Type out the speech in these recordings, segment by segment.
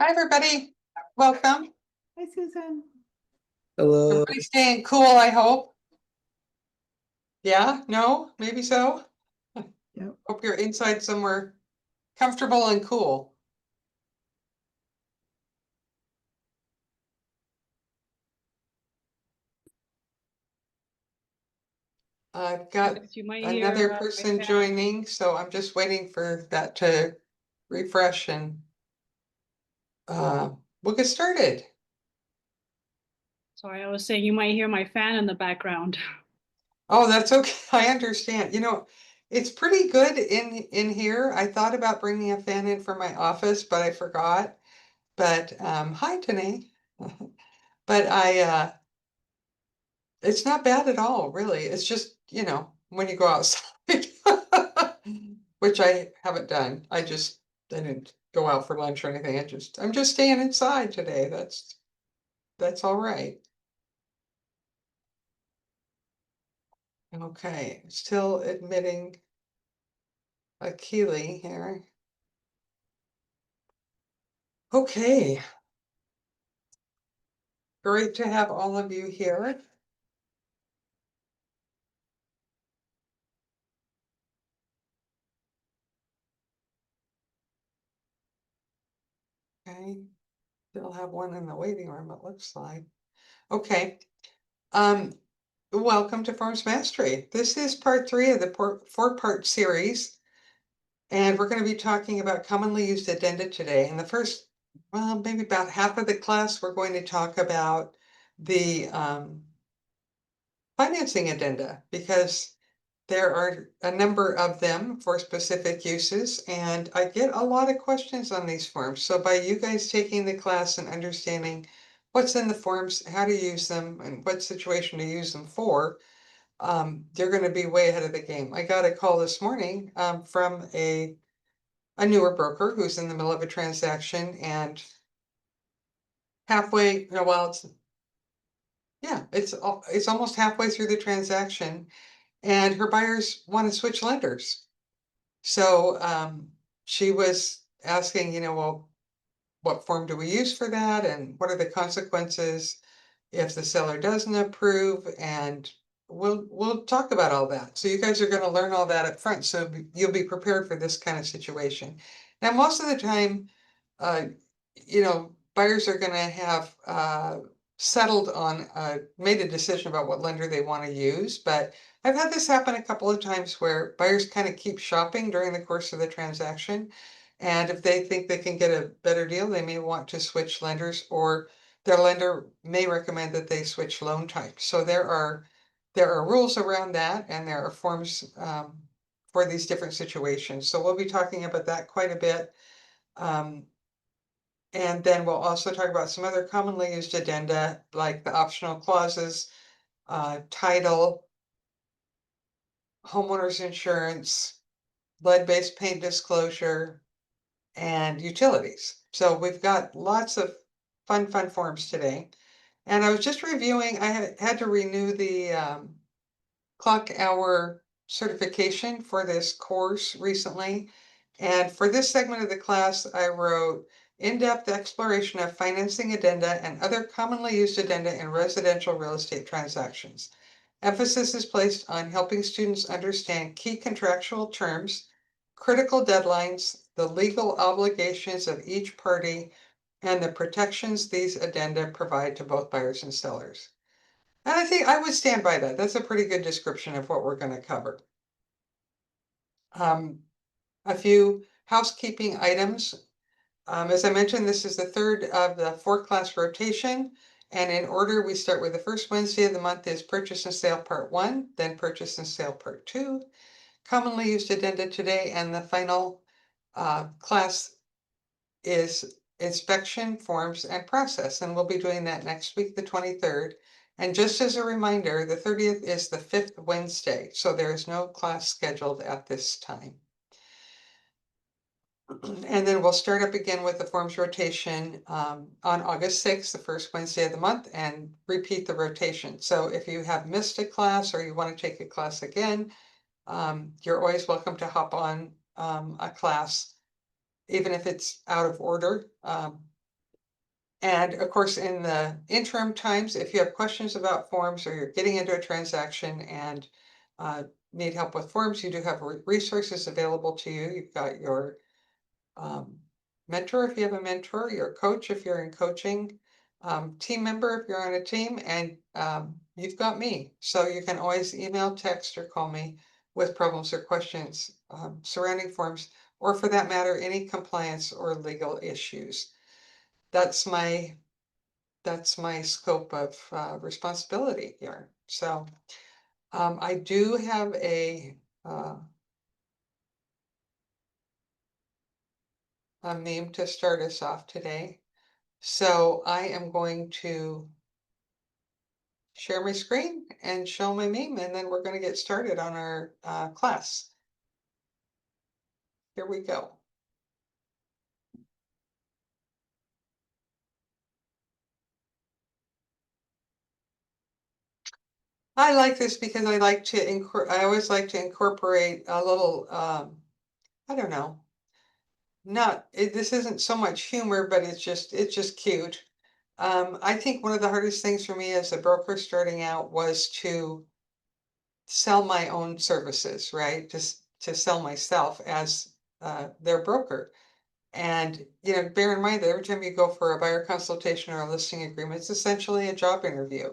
Hi, everybody. Welcome. Hi, Susan. Hello. Everybody staying cool, I hope. Yeah, no, maybe so. Yep. Hope you're inside somewhere comfortable and cool. I've got Yes, you might another hear my person fan. joining, so I'm just waiting for that to refresh and we'll get started. Sorry, I was saying you might hear my fan in the background. Oh, that's okay. I understand. It's pretty good in here. I thought about bringing a fan in for my office, but I forgot. But hi, Tanae. But it's not bad at all, really. It's just, when you go outside, which I haven't done. I didn't go out for lunch or anything. I'm just staying inside today. That's all right. Okay, still admitting a Keely here. Okay. Great to have all of you here. Okay, still have one in the waiting room, it looks like. Okay. Welcome to Forms Mastery. This is part 3 of the four-part series, and we're going to be talking about commonly used addenda today. In the first, well, maybe about half of the class, we're going to talk about the financing addenda, because there are a number of them for specific uses, and I get a lot of questions on these forms. So by you guys taking the class and understanding what's in the forms, how to use them, and what situation to use them for, you're going to be way ahead of the game. I got a call this morning from a newer broker who's in the middle of a transaction, and halfway, well, it's almost halfway through the transaction, and her buyers want to switch lenders. So she was asking, well, what form do we use for that, and what are the consequences if the seller doesn't approve? And we'll talk about all that. So you guys are going to learn all that up front, so you'll be prepared for this kind of situation. Now, most of the time, uh, buyers are going to have settled on, made a decision about what lender they want to use. But I've had this happen a couple of times where buyers kind of keep shopping during the course of the transaction. And if they think they can get a better deal, they may want to switch lenders, or their lender may recommend that they switch loan type. So there are rules around that, and there are forms for these different situations. So we'll be talking about that quite a bit. And then we'll also talk about some other commonly used addenda, like the optional clauses, title, homeowners insurance, lead-based paint disclosure, and utilities. So we've got lots of fun forms today. And I was just reviewing, I had to renew the clock hour certification for this course recently. And for this segment of the class, I wrote in-depth exploration of financing addenda and other commonly used addenda in residential real estate transactions. Emphasis is placed on helping students understand key contractual terms, critical deadlines, the legal obligations of each party, and the protections these addenda provide to both buyers and sellers. And I think I would stand by that. That's a pretty good description of what we're going to cover. A few housekeeping items. As I mentioned, this is the third of the 4-class rotation. And in order, we start with the first Wednesday of the month is Purchase and Sale Part 1, then Purchase and Sale Part 2, commonly used addenda today, and the final class is Inspection, Forms, and Process. And we'll be doing that next week, the 23rd. And just as a reminder, the 30th is the 5th Wednesday, so there is no class scheduled at this time. And then we'll start up again with the forms rotation on August 6th, the first Wednesday of the month, and repeat the rotation. So if you have missed a class or you want to take a class again, you're always welcome to hop on a class, even if it's out of order. And of course, in the interim times, if you have questions about forms or you're getting into a transaction and need help with forms, you do have resources available to you. You've got your mentor if you have a mentor, your coach if you're in coaching, team member if you're on a team, and you've got me. So you can always email, text, or call me with problems or questions surrounding forms, or for that matter, any compliance or legal issues. That's my scope of responsibility here. So I do have a meme to start us off today. So I am going to share my screen and show my meme, and then we're going to get started on our class. Here we go. I like this because I like to I always like to incorporate a little I don't know, this isn't so much humor, but it's just cute. I think one of the hardest things for me as a broker starting out was to sell my own services, right? Just to sell myself as their broker. And, bear in mind that every time you go for a buyer consultation or a listing agreement, it's essentially a job interview.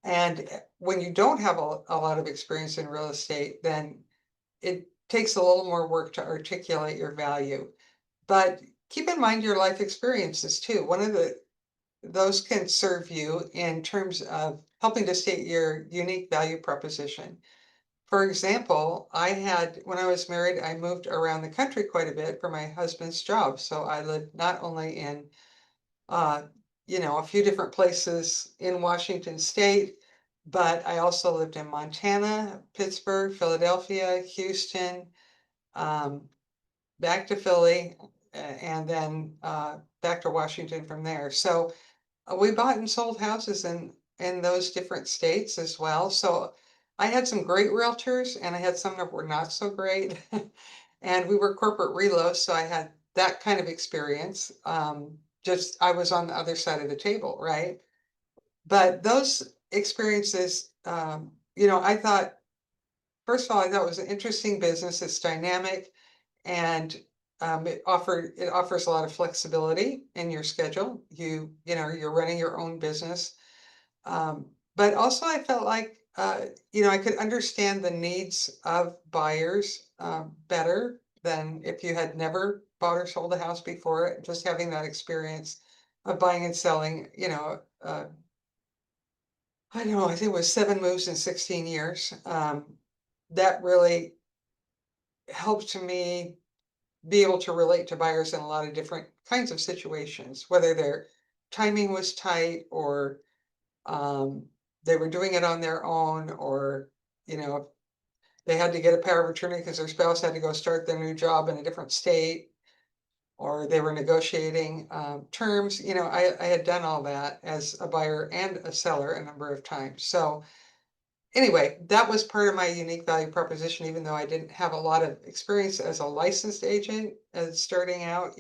And when you don't have a lot of experience in real estate, then it takes a little more work to articulate your value. But keep in mind your life experiences too. Those can serve you in terms of helping to state your unique value proposition. For example, when I was married, I moved around the country quite a bit for my husband's job. So I lived not only in, uh, a few different places in Washington State, but I also lived in Montana, Pittsburgh, Philadelphia, Houston, um, back to Philly, and then back to Washington from there. So we bought and sold houses in those different states as well. So I had some great realtors and I had some that were not so great. And we were corporate relos, so I had that kind of experience. Just I was on the other side of the table, right? But those experiences, I thought, first of all, I thought it was an interesting business. It's dynamic and it offers a lot of flexibility in your schedule. You're running your own business. But also I felt like, I could understand the needs of buyers better than if you had never bought or sold a house before, just having that experience of buying and selling, I don't know, I think it was 7 moves in 16 years. That really helped me be able to relate to buyers in a lot of different kinds of situations, whether their timing was tight or um, they were doing it on their own, or they had to get a power of attorney because their spouse had to go start their new job in a different state, or they were negotiating terms. I had done all that as a buyer and a seller a number of times. So anyway, that was part of my unique value proposition, even though I didn't have a lot of experience as a licensed agent as starting out.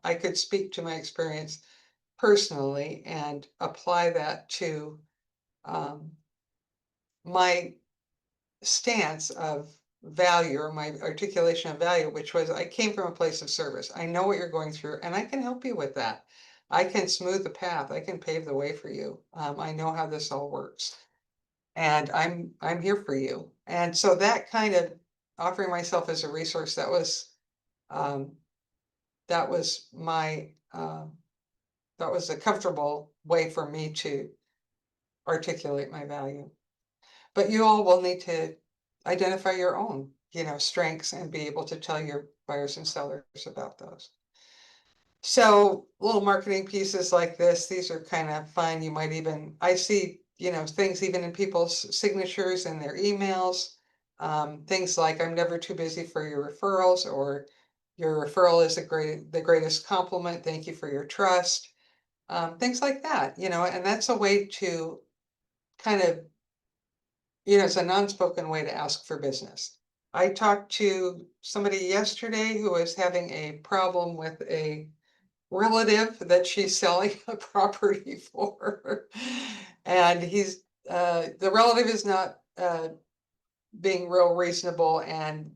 I could speak to my experience personally and apply that to my stance of value, or my articulation of value, which was I came from a place of service. I know what you're going through and I can help you with that. I can smooth the path. I can pave the way for you. I know how this all works and I'm here for you. And so that kind of offering myself as a resource, um, that was my, that was a comfortable way for me to articulate my value. But you all will need to identify your own, strengths and be able to tell your buyers and sellers about those. So little marketing pieces like this, these are kind of fun. I see, things even in people's signatures and their emails. Things like I'm never too busy for your referrals, or your referral is the greatest compliment. Thank you for your trust. Things like that, and that's a way to kind of, it's a non-spoken way to ask for business. I talked to somebody yesterday who was having a problem with a relative that she's selling a property for. And the relative is not, being real reasonable, and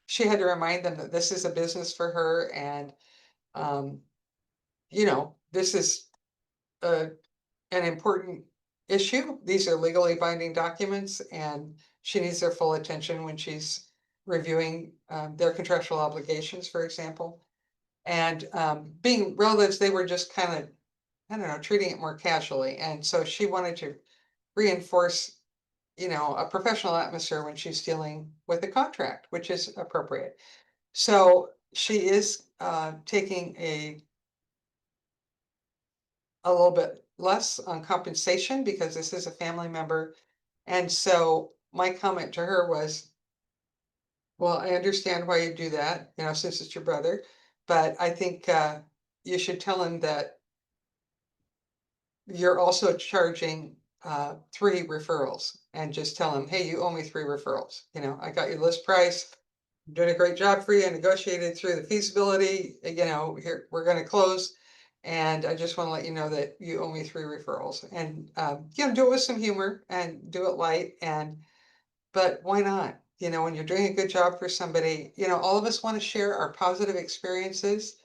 she had to remind them that this is a business for her, and, this is an important issue. These are legally binding documents, and she needs their full attention when she's reviewing, their contractual obligations, for example. And, being relatives, they were just kind of, I don't know, treating it more casually. And so she wanted to reinforce, a professional atmosphere when she's dealing with a contract, which is appropriate. So she is, taking a little bit less on compensation because this is a family member. And so my comment to her was, well, I understand why you do that, since it's your brother, but I think, you should tell him that you're also charging, 3 referrals, and just tell him, hey, you owe me 3 referrals. I got your list price. I'm doing a great job for you. I negotiated through the feasibility, here, we're gonna close. And I just want to let you know that you owe me 3 referrals, and, do it with some humor and do it light. But why not? When you're doing a good job for somebody, all of us want to share our positive experiences.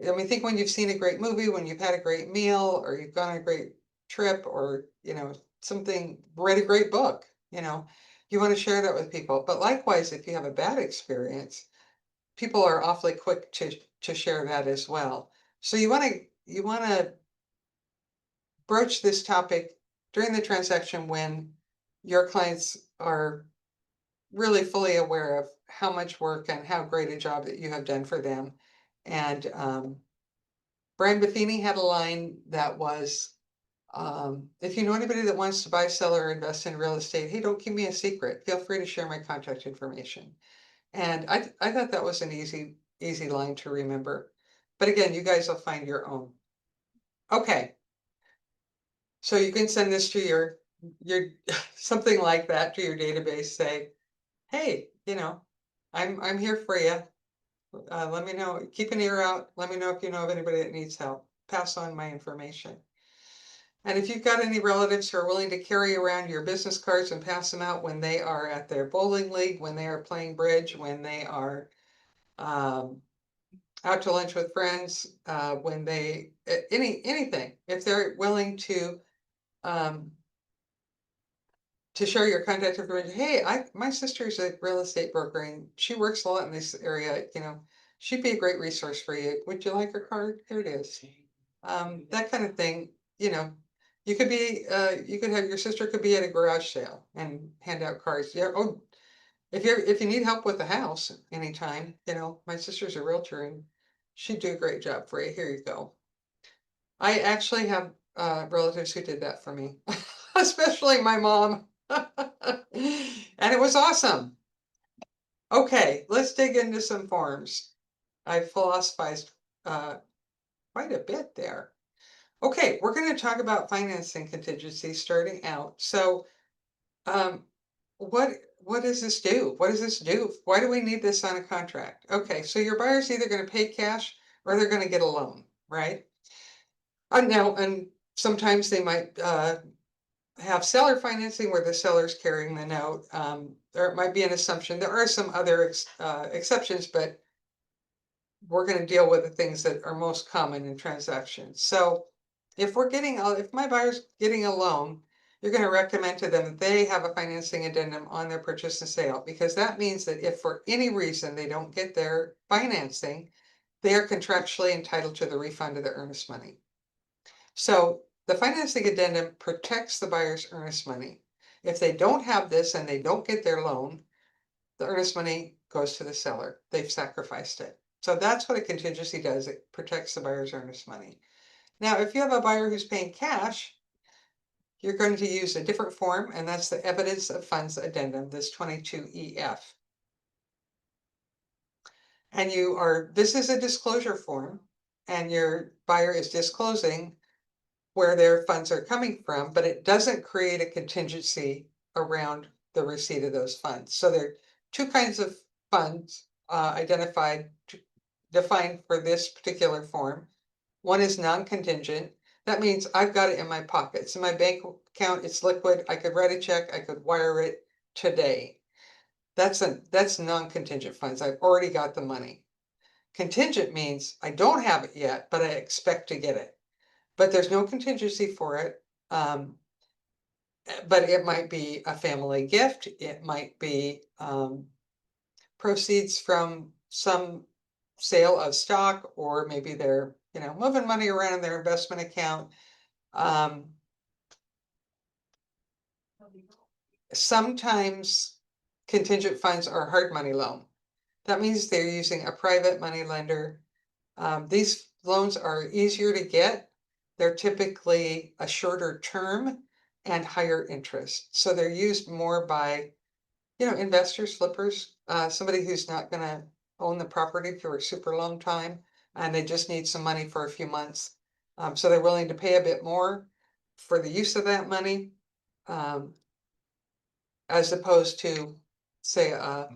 I mean, think when you've seen a great movie, when you've had a great meal, or you've gone on a great trip, or, read a great book, you want to share that with people. But likewise, if you have a bad experience, people are awfully quick to share that as well. So you want to broach this topic during the transaction when your clients are really fully aware of how much work and how great a job that you have done for them. And, Brian Buffini had a line that was, if you know anybody that wants to buy, sell, or invest in real estate, hey, don't keep me a secret. Feel free to share my contact information. And I thought that was an easy line to remember. But again, you guys will find your own. Okay. So you can send this to your something like that to your database. Say, hey, I'm here for you. Let me know. Keep an ear out. Let me know if you know of anybody that needs help. Pass on my information. And if you've got any relatives who are willing to carry around your business cards and pass them out when they are at their bowling league, when they are playing bridge, when they are, out to lunch with friends, when they anything, if they're willing um, to share your contact information. Hey, my sister's a real estate broker and she works a lot in this area. She'd be a great resource for you. Would you like her card? Here it is. That kind of thing. You could have your sister could be at a garage sale and hand out cards. Yeah. Oh, if you need help with the house anytime, my sister's a realtor and she'd do a great job for you. Here you go. I actually have relatives who did that for me, especially my mom. And it was awesome. Okay, let's dig into some forms. I philosophized quite a bit there. Okay, we're going to talk about financing contingency starting out. So, what does this do? What does this do? Why do we need this on a contract? Okay, so your buyer's either going to pay cash or they're going to get a loan, right? And sometimes they might have seller financing where the seller's carrying the note. There might be an assumption. There are some other exceptions, but we're going to deal with the things that are most common in transactions. So if my buyer's getting a loan, you're going to recommend to them that they have a financing addendum on their purchase and sale, because that means that if for any reason they don't get their financing, they are contractually entitled to the refund of their earnest money. So the financing addendum protects the buyer's earnest money. If they don't have this and they don't get their loan, the earnest money goes to the seller. They've sacrificed it. So that's what a contingency does. It protects the buyer's earnest money. Now, if you have a buyer who's paying cash, you're going to use a different form, and that's the evidence of funds addendum, this 22EF. And this is a disclosure form, and your buyer is disclosing where their funds are coming from, but it doesn't create a contingency around the receipt of those funds. So there are 2 kinds of funds identified defined for this particular form. One is non-contingent. That means I've got it in my pocket. It's in my bank account, it's liquid. I could write a check, I could wire it today. That's non-contingent funds. I've already got the money. Contingent means I don't have it yet, but I expect to get it. But there's no contingency for it. But it might be a family gift. It might be proceeds from some sale of stock, or maybe they're, moving money around in their investment account. Sometimes contingent funds are hard money loan. That means they're using a private money lender. These loans are easier to get. They're typically a shorter term and higher interest. So they're used more by, investors, flippers, somebody who's not gonna own the property for a super long time, and they just need some money for a few months. So they're willing to pay a bit more for the use of that money, as opposed to, say, a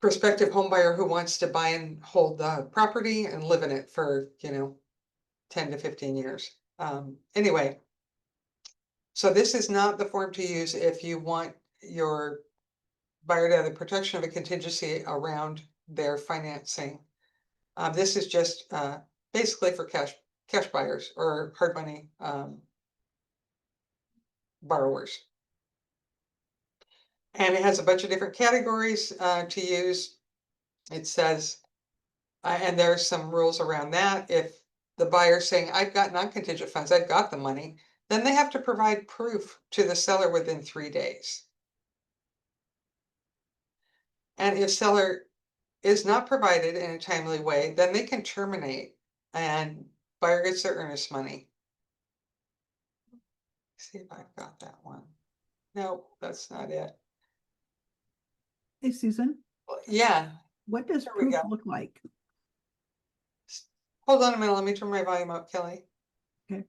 prospective home buyer who wants to buy and hold the property and live in it for, 10 to 15 years. Anyway, so this is not the form to use if you want your buyer to have the protection of a contingency around their financing. This is just basically for cash buyers or hard money borrowers. And it has a bunch of different categories to use. It says, and there's some rules around that. If the buyer's saying, I've got non-contingent funds, I've got the money, then they have to provide proof to the seller within 3 days. And if seller is not provided in a timely way, then they can terminate and buyer gets their earnest money. See if I've got that one. No, that's not it. Hey, Susan, Well, yeah, what does There we proof go. look like? hold on a minute. Let me turn my volume up, Kelly. Okay.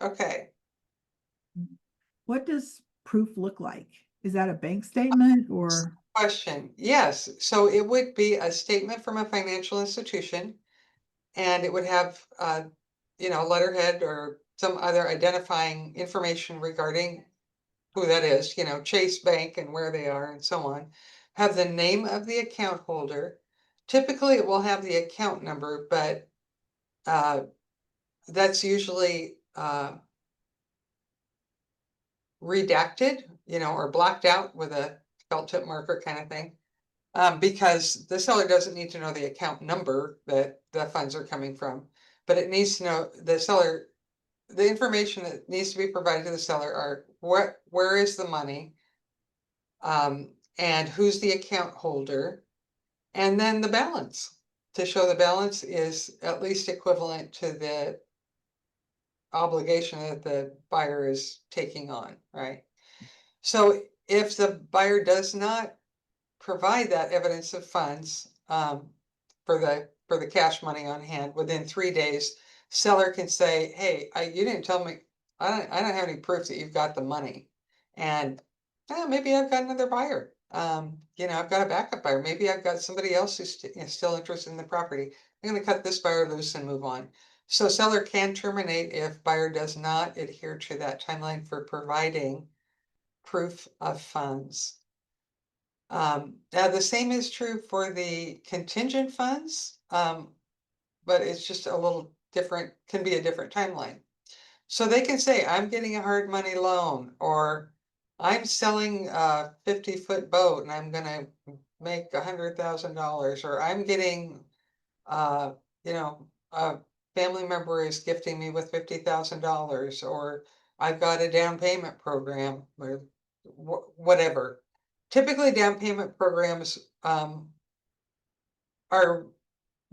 Okay. What does proof look like? Is that a bank statement or? Question. Yes. So it would be a statement from a financial institution, and it would have, letterhead or some other identifying information regarding who that is, Chase Bank and where they are and so on. Have the name of the account holder. Typically, it will have the account number, but that's usually redacted, or blacked out with a felt tip marker kind of thing. Because the seller doesn't need to know the account number that the funds are coming from, but it needs to know the information that needs to be provided to the seller are where is the money, and who's the account holder, and then the balance, to show the balance is at least equivalent to the obligation that the buyer is taking on, right? So if the buyer does not provide that evidence of funds for the cash money on hand within 3 days, seller can say, hey, you didn't tell me, I don't have any proof that you've got the money. And maybe I've got another buyer. I've got a backup buyer. Maybe I've got somebody else who's still interested in the property. I'm going to cut this buyer loose and move on. So seller can terminate if buyer does not adhere to that timeline for providing proof of funds. Now the same is true for the contingent funds, but it's just a little different, can be a different timeline. So they can say, I'm getting a hard money loan, or I'm selling a 50-foot boat and I'm gonna make $100,000, or I'm getting, a family member is gifting me with $50,000, or I've got a down payment program, or whatever. Typically, down payment programs go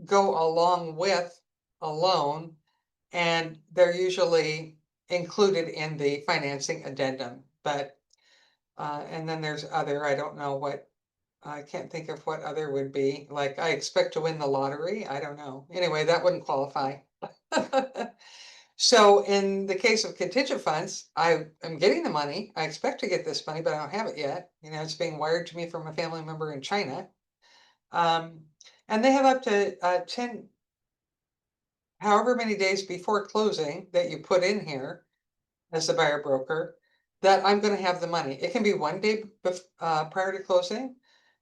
along with a loan, and they're usually included in the financing addendum. But and then there's other, I don't know what, I can't think of what other would be. Like, I expect to win the lottery. I don't know. Anyway, that wouldn't qualify. So in the case of contingent funds, I am getting the money. I expect to get this money, but I don't have it yet. You know, it's being wired to me from a family member in China. And they have up to 10, however many days before closing that you put in here as a buyer broker, that I'm gonna have the money. It can be 1 day prior to closing.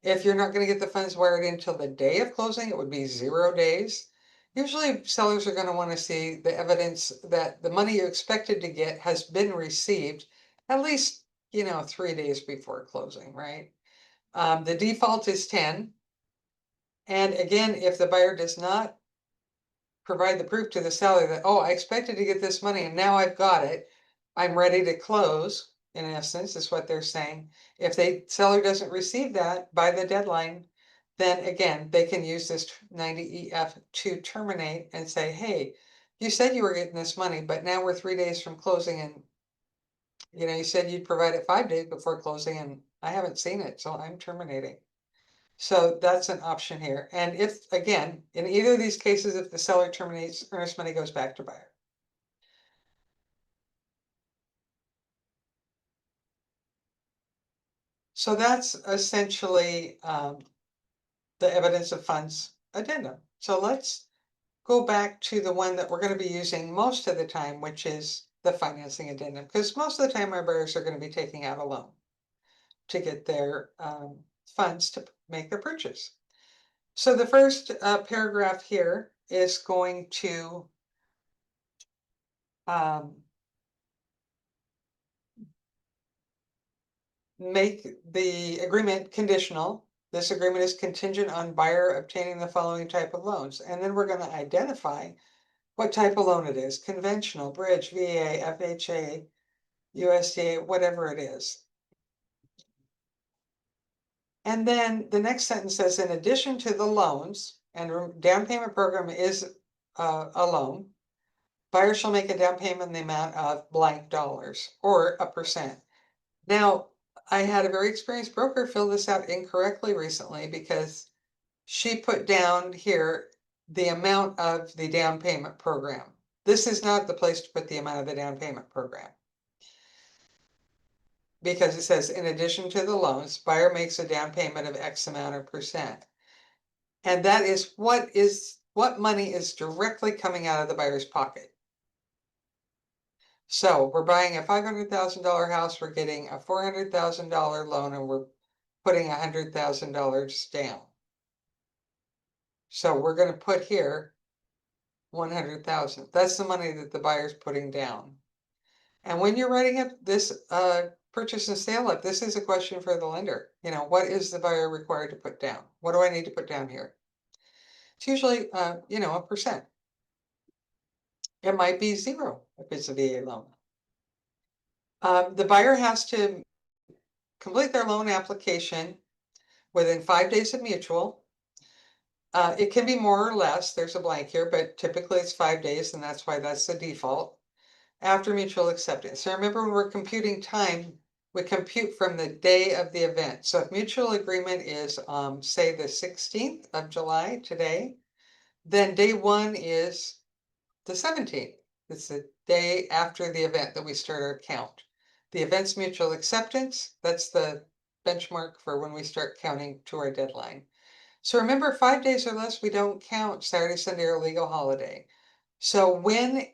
If you're not gonna get the funds wired in till the day of closing, it would be 0 days. Usually sellers are gonna wanna see the evidence that the money you expected to get has been received at least, 3 days before closing, right? The default is 10. And again, if the buyer does not provide the proof to the seller that, oh, I expected to get this money and now I've got it, I'm ready to close, in essence, is what they're saying. If the seller doesn't receive that by the deadline, then again, they can use this 90EF to terminate and say, hey, you said you were getting this money, but now we're 3 days from closing and you said you'd provide it 5 days before closing and I haven't seen it, so I'm terminating. So that's an option here. And if, again, in either of these cases, if the seller terminates, earnest money goes back to buyer. So that's essentially the evidence of funds addendum. So let's go back to the one that we're going to be using most of the time, which is the financing addendum, because most of the time our buyers are going to be taking out a loan to get their funds to make their purchase. So the first paragraph here is going to make the agreement conditional. This agreement is contingent on buyer obtaining the following type of loans. And then we're going to identify what type of loan it is: conventional, bridge, VA, FHA, USDA, whatever it is. And then the next sentence says, in addition to the loans, and down payment program is a loan, buyer shall make a down payment in the amount of blank dollars or a percent. Now, I had a very experienced broker fill this out incorrectly recently because she put down here the amount of the down payment program. This is not the place to put the amount of the down payment program, because it says, in addition to the loans, buyer makes a down payment of X amount of percent. And that is what money is directly coming out of the buyer's pocket. So we're buying a $500,000 house, we're getting a $400,000 loan, and we're putting $100,000 down. So we're going to put here 100,000. That's the money that the buyer's putting down. And when you're writing up this purchase and sale up, this is a question for the lender. What is the buyer required to put down? What do I need to put down here? It's usually, a percent. It might be 0 if it's a VA loan. The buyer has to complete their loan application within 5 days of mutual. It can be more or less. There's a blank here, but typically it's 5 days, and that's why that's the default. After mutual acceptance. So remember, when we're computing time, we compute from the day of the event. So if mutual agreement is, say, the 16th of July today, then day 1 is the 17th. It's the day after the event that we start our count. The event's mutual acceptance, that's the benchmark for when we start counting to our deadline. So remember, 5 days or less, we don't count Saturday, Sunday, or legal holiday. So when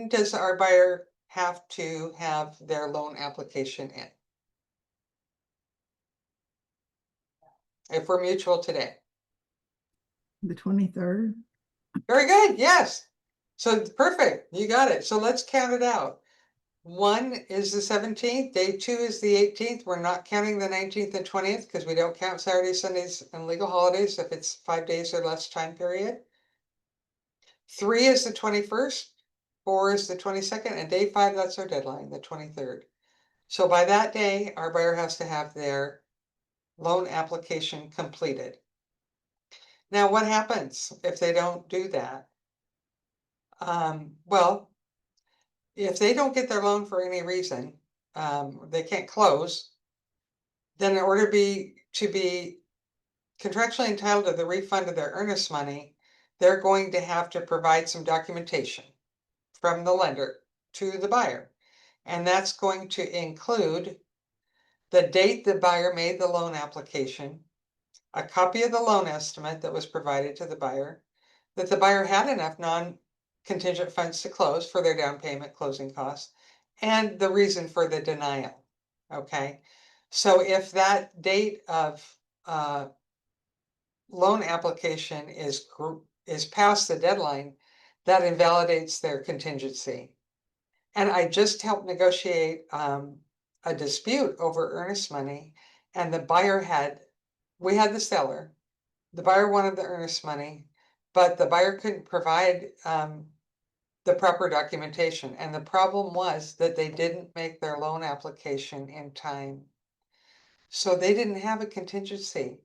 does our buyer have to have their loan application in? If we're mutual today. The 23rd. Very good, yes. So perfect, you got it. So let's count it out. 1 is the 17th, day 2 is the 18th. We're not counting the 19th and 20th because we don't count Saturdays, Sundays, and legal holidays if it's 5 days or less time period. 3 is the 21st, 4 is the 22nd, and day 5, that's our deadline, the 23rd. So by that day, our buyer has to have their loan application completed. Now, what happens if they don't do that? Well, if they don't get their loan for any reason, they can't close, then in order to be contractually entitled to the refund of their earnest money, they're going to have to provide some documentation from the lender to the buyer. And that's going to include the date the buyer made the loan application, a copy of the loan estimate that was provided to the buyer, that the buyer had enough non-contingent funds to close for their down payment closing costs, and the reason for the denial. Okay, so if that date of loan application is past the deadline, that invalidates their contingency. And I just helped negotiate a dispute over earnest money, and the buyer we had the seller, the buyer wanted the earnest money, but the buyer couldn't provide the proper documentation. And the problem was that they didn't make their loan application in time. So they didn't have a contingency.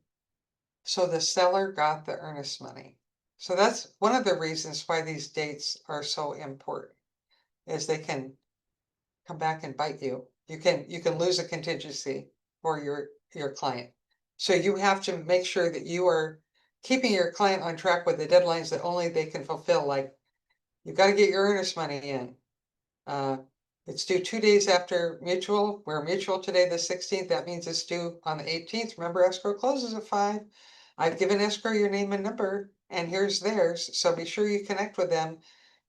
So the seller got the earnest money. So that's one of the reasons why these dates are so important, is they can come back and bite you. You can lose a contingency for your client. So you have to make sure that you are keeping your client on track with the deadlines that only they can fulfill. Like, you've got to get your earnest money in. It's due 2 days after mutual. We're mutual today, the 16th. That means it's due on the 18th. Remember, escrow closes at 5. I've given escrow your name and number, and here's theirs. So be sure you connect with them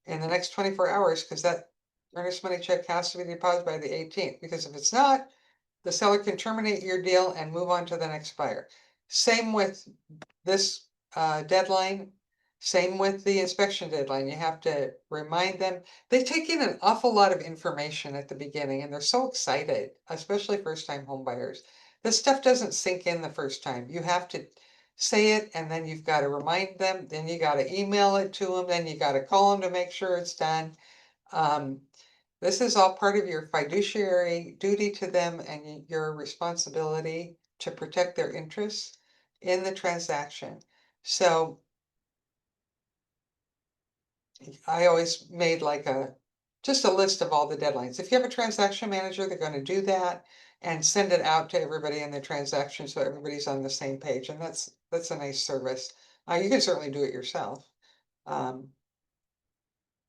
in the next 24 hours, because that earnest money check has to be deposited by the 18th. Because if it's not, the seller can terminate your deal and move on to the next buyer. Same with this deadline. Same with the inspection deadline. You have to remind them. They take in an awful lot of information at the beginning, and they're so excited, especially first-time home buyers. This stuff doesn't sink in the first time. You have to say it, and then you've got to remind them, then you got to email it to them, then you got to call them to make sure it's done. This is all part of your fiduciary duty to them and your responsibility to protect their interests in the transaction. So I always made like just a list of all the deadlines. If you have a transaction manager, they're going to do that and send it out to everybody in the transaction so everybody's on the same page. And that's a nice service. You can certainly do it yourself.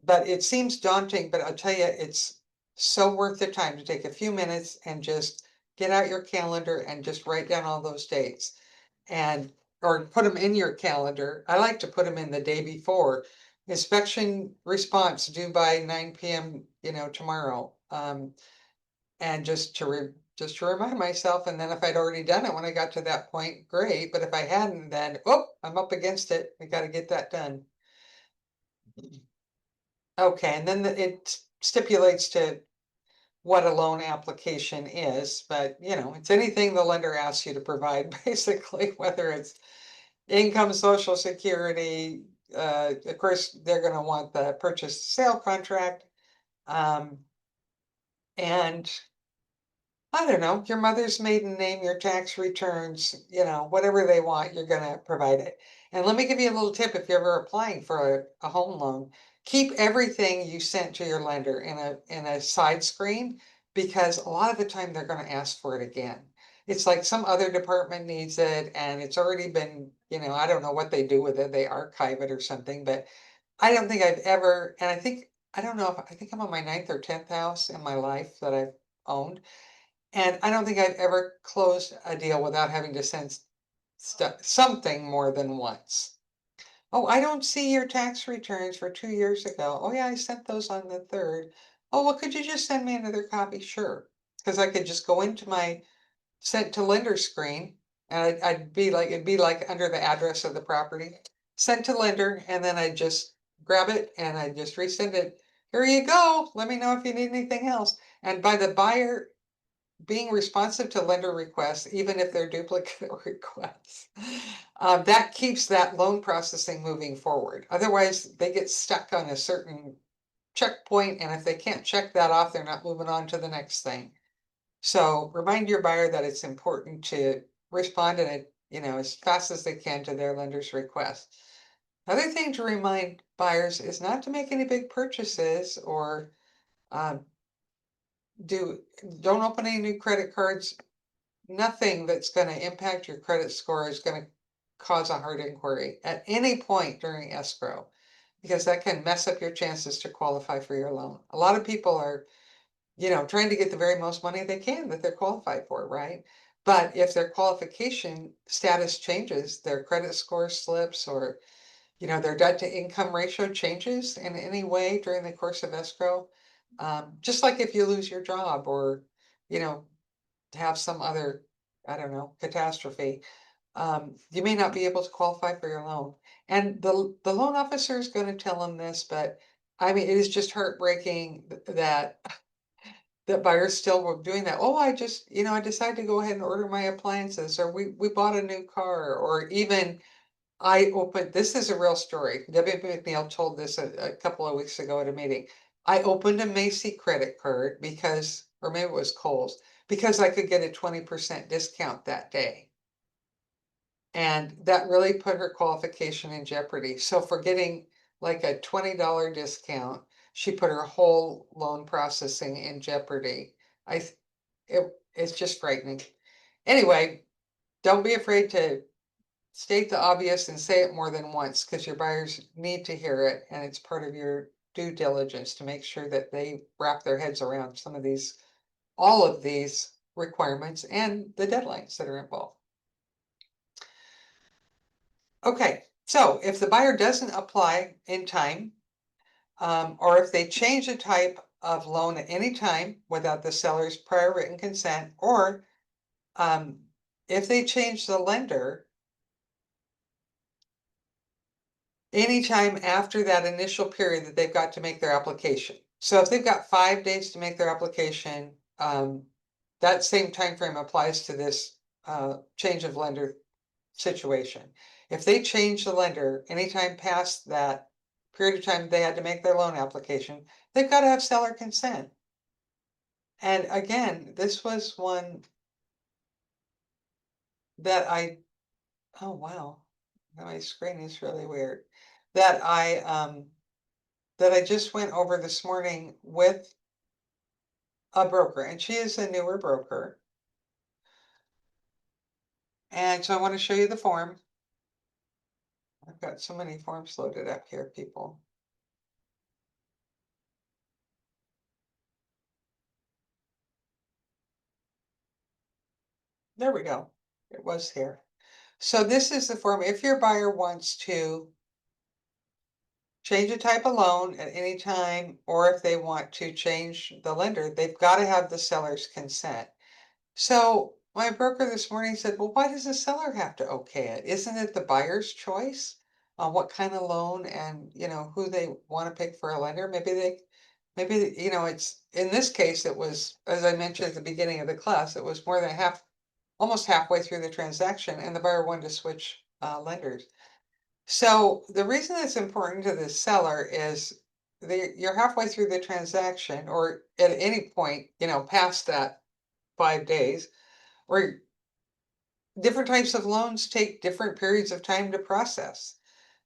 But it seems daunting, but I'll tell you, it's so worth the time to take a few minutes and just get out your calendar and just write down all those dates. Or put them in your calendar. I like to put them in the day before. Inspection response due by 9 p.m. Tomorrow. And just to remind myself. And then if I'd already done it when I got to that point, great. But if I hadn't, then I'm up against it. I got to get that done. Okay, and then it stipulates to what a loan application is, but it's anything the lender asks you to provide, basically, whether it's income, social security. Of course, they're going to want the purchase sale contract. And I don't know, your mother's maiden name, your tax returns, whatever they want, you're going to provide it. And let me give you a little tip if you're ever applying for a home loan. Keep everything you sent to your lender in a side screen, because a lot of the time they're going to ask for it again. It's like some other department needs it and it's already been, I don't know what they do with it. They archive it or something, but I don't think I've ever, and I don't know I think I'm on my 9th or 10th house in my life that I've owned. And I don't think I've ever closed a deal without having to send something more than once. Oh, I don't see your tax returns for 2 years ago. Oh yeah, I sent those on the 3rd. Oh, well, could you just send me another copy? Sure. Because I could just go into my sent to lender screen, and it'd be like under the address of the property, sent to lender, and then I'd just grab it and I'd just resend it. Here you go. Let me know if you need anything else. And by the buyer being responsive to lender requests, even if they're duplicate requests, that keeps that loan processing moving forward. Otherwise, they get stuck on a certain checkpoint, and if they can't check that off, they're not moving on to the next thing. So remind your buyer that it's important to respond in as fast as they can to their lender's request. Another thing to remind buyers is not to make any big purchases or don't open any new credit cards. Nothing that's going to impact your credit score is going to cause a hard inquiry at any point during escrow, because that can mess up your chances to qualify for your loan. A lot of people are, trying to get the very most money they can that they're qualified for, right? But if their qualification status changes, their credit score slips, or, their debt to income ratio changes in any way during the course of escrow, just like if you lose your job or, have some other, I don't know, catastrophe, you may not be able to qualify for your loan. And the loan officer is going to tell them this, but I mean, it is just heartbreaking that buyers still were doing that. Oh, I just, I decided to go ahead and order my appliances, or we bought a new car, or even this is a real story. Debbie McNeil told this a couple of weeks ago at a meeting. I opened a Macy credit card because, or maybe it was Kohl's, because I could get a 20% discount that day. And that really put her qualification in jeopardy. So for getting like a $20 discount, she put her whole loan processing in jeopardy. It's just frightening. Anyway, don't be afraid to state the obvious and say it more than once, because your buyers need to hear it, and it's part of your due diligence to make sure that they wrap their heads around all of these requirements and the deadlines that are involved. Okay, so if the buyer doesn't apply in time, or if they change the type of loan at any time without the seller's prior written consent, or if they change the lender anytime after that initial period that they've got to make their application. So if they've got 5 days to make their application, that same time frame applies to this change of lender situation. If they change the lender anytime past that period of time they had to make their loan application, they've got to have seller consent. And again, this was one that oh wow, my screen is really weird, that I just went over this morning with a broker, and she is a newer broker. And so I want to show you the form. I've got so many forms loaded up here, people. There we go. It was here. So this is the form. If your buyer wants to change a type of loan at any time, or if they want to change the lender, they've got to have the seller's consent. So my broker this morning said, well, why does the seller have to okay it? Isn't it the buyer's choice on what kind of loan and, who they want to pick for a lender? Maybe, it's, in this case, it was, as I mentioned at the beginning of the class, it was more than almost halfway through the transaction, and the buyer wanted to switch lenders. So the reason it's important to the seller is you're halfway through the transaction, or at any point, past that 5 days, or different types of loans take different periods of time to process.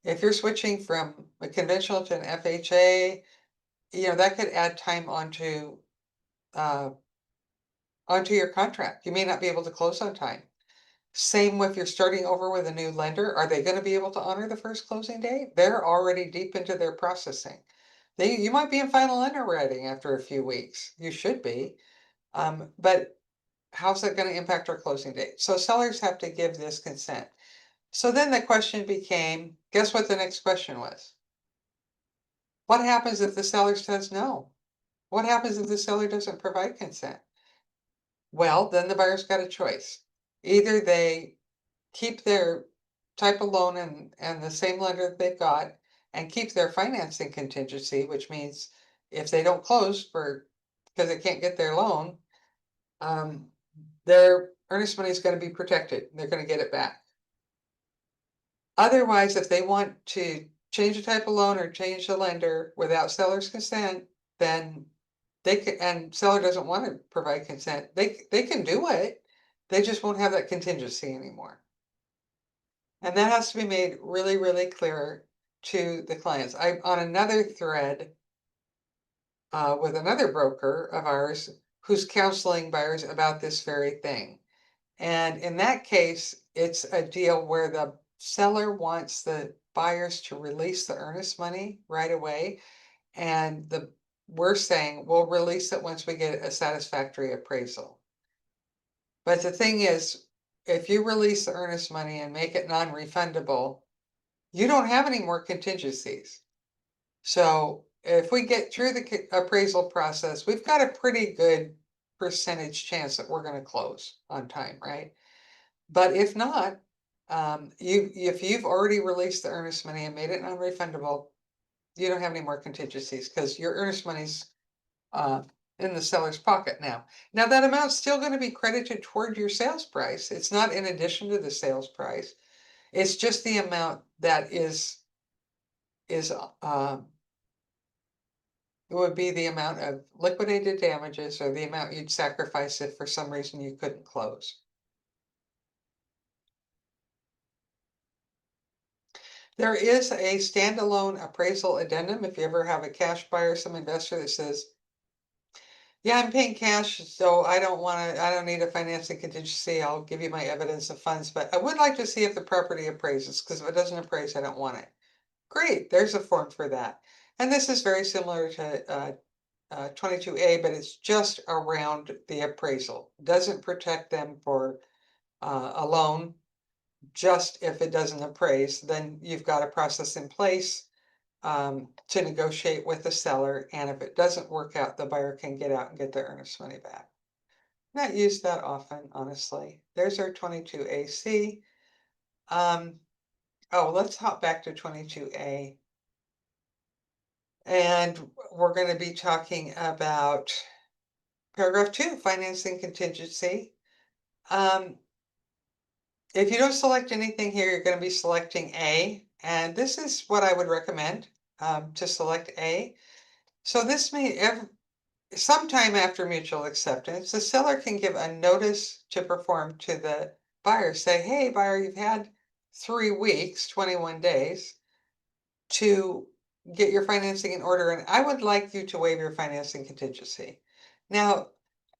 If you're switching from a conventional to an FHA, that could add time onto your contract. You may not be able to close on time. Same if you're starting over with a new lender. Are they going to be able to honor the first closing date? They're already deep into their processing. You might be in final underwriting after a few weeks. You should be. But how's that going to impact our closing date? So sellers have to give this consent. So then the question became, guess what the next question was? What happens if the seller says no? What happens if the seller doesn't provide consent? Well, then the buyer's got a choice. Either they keep their type of loan and the same lender that they've got, and keep their financing contingency, which means if they don't close because they can't get their loan, their earnest money is going to be protected. They're going to get it back. Otherwise, if they want to change the type of loan or change the lender without seller's consent, then they can, and seller doesn't want to provide consent, they can do it. They just won't have that contingency anymore. And that has to be made really, really clear to the clients. I'm on another thread with another broker of ours who's counseling buyers about this very thing. And in that case, it's a deal where the seller wants the buyers to release the earnest money right away. And we're saying we'll release it once we get a satisfactory appraisal. But the thing is, if you release the earnest money and make it non-refundable, you don't have any more contingencies. So if we get through the appraisal process, we've got a pretty good percentage chance that we're going to close on time, right? But if not, if you've already released the earnest money and made it non-refundable, you don't have any more contingencies because your earnest money's in the seller's pocket now. Now that amount's still going to be credited toward your sales price. It's not in addition to the sales price. It's just the amount that is it would be the amount of liquidated damages or the amount you'd sacrifice if for some reason you couldn't close. There is a standalone appraisal addendum. If you ever have a cash buyer, some investor that says, yeah, I'm paying cash, so I don't need a financing contingency. I'll give you my evidence of funds, but I would like to see if the property appraises, because if it doesn't appraise, I don't want it. Great, there's a form for that. And this is very similar to 22A, but it's just around the appraisal. Doesn't protect them for a loan. Just if it doesn't appraise, then you've got a process in place to negotiate with the seller. And if it doesn't work out, the buyer can get out and get their earnest money back. Not used that often, honestly. There's our 22AC. Oh, let's hop back to 22A. And we're going to be talking about paragraph 2, financing contingency. If you don't select anything here, you're going to be selecting A. And this is what I would recommend to select A. So this may, sometime after mutual acceptance, the seller can give a notice to perform to the buyer. Say, hey, buyer, you've had 3 weeks, 21 days to get your financing in order, and I would like you to waive your financing contingency. Now,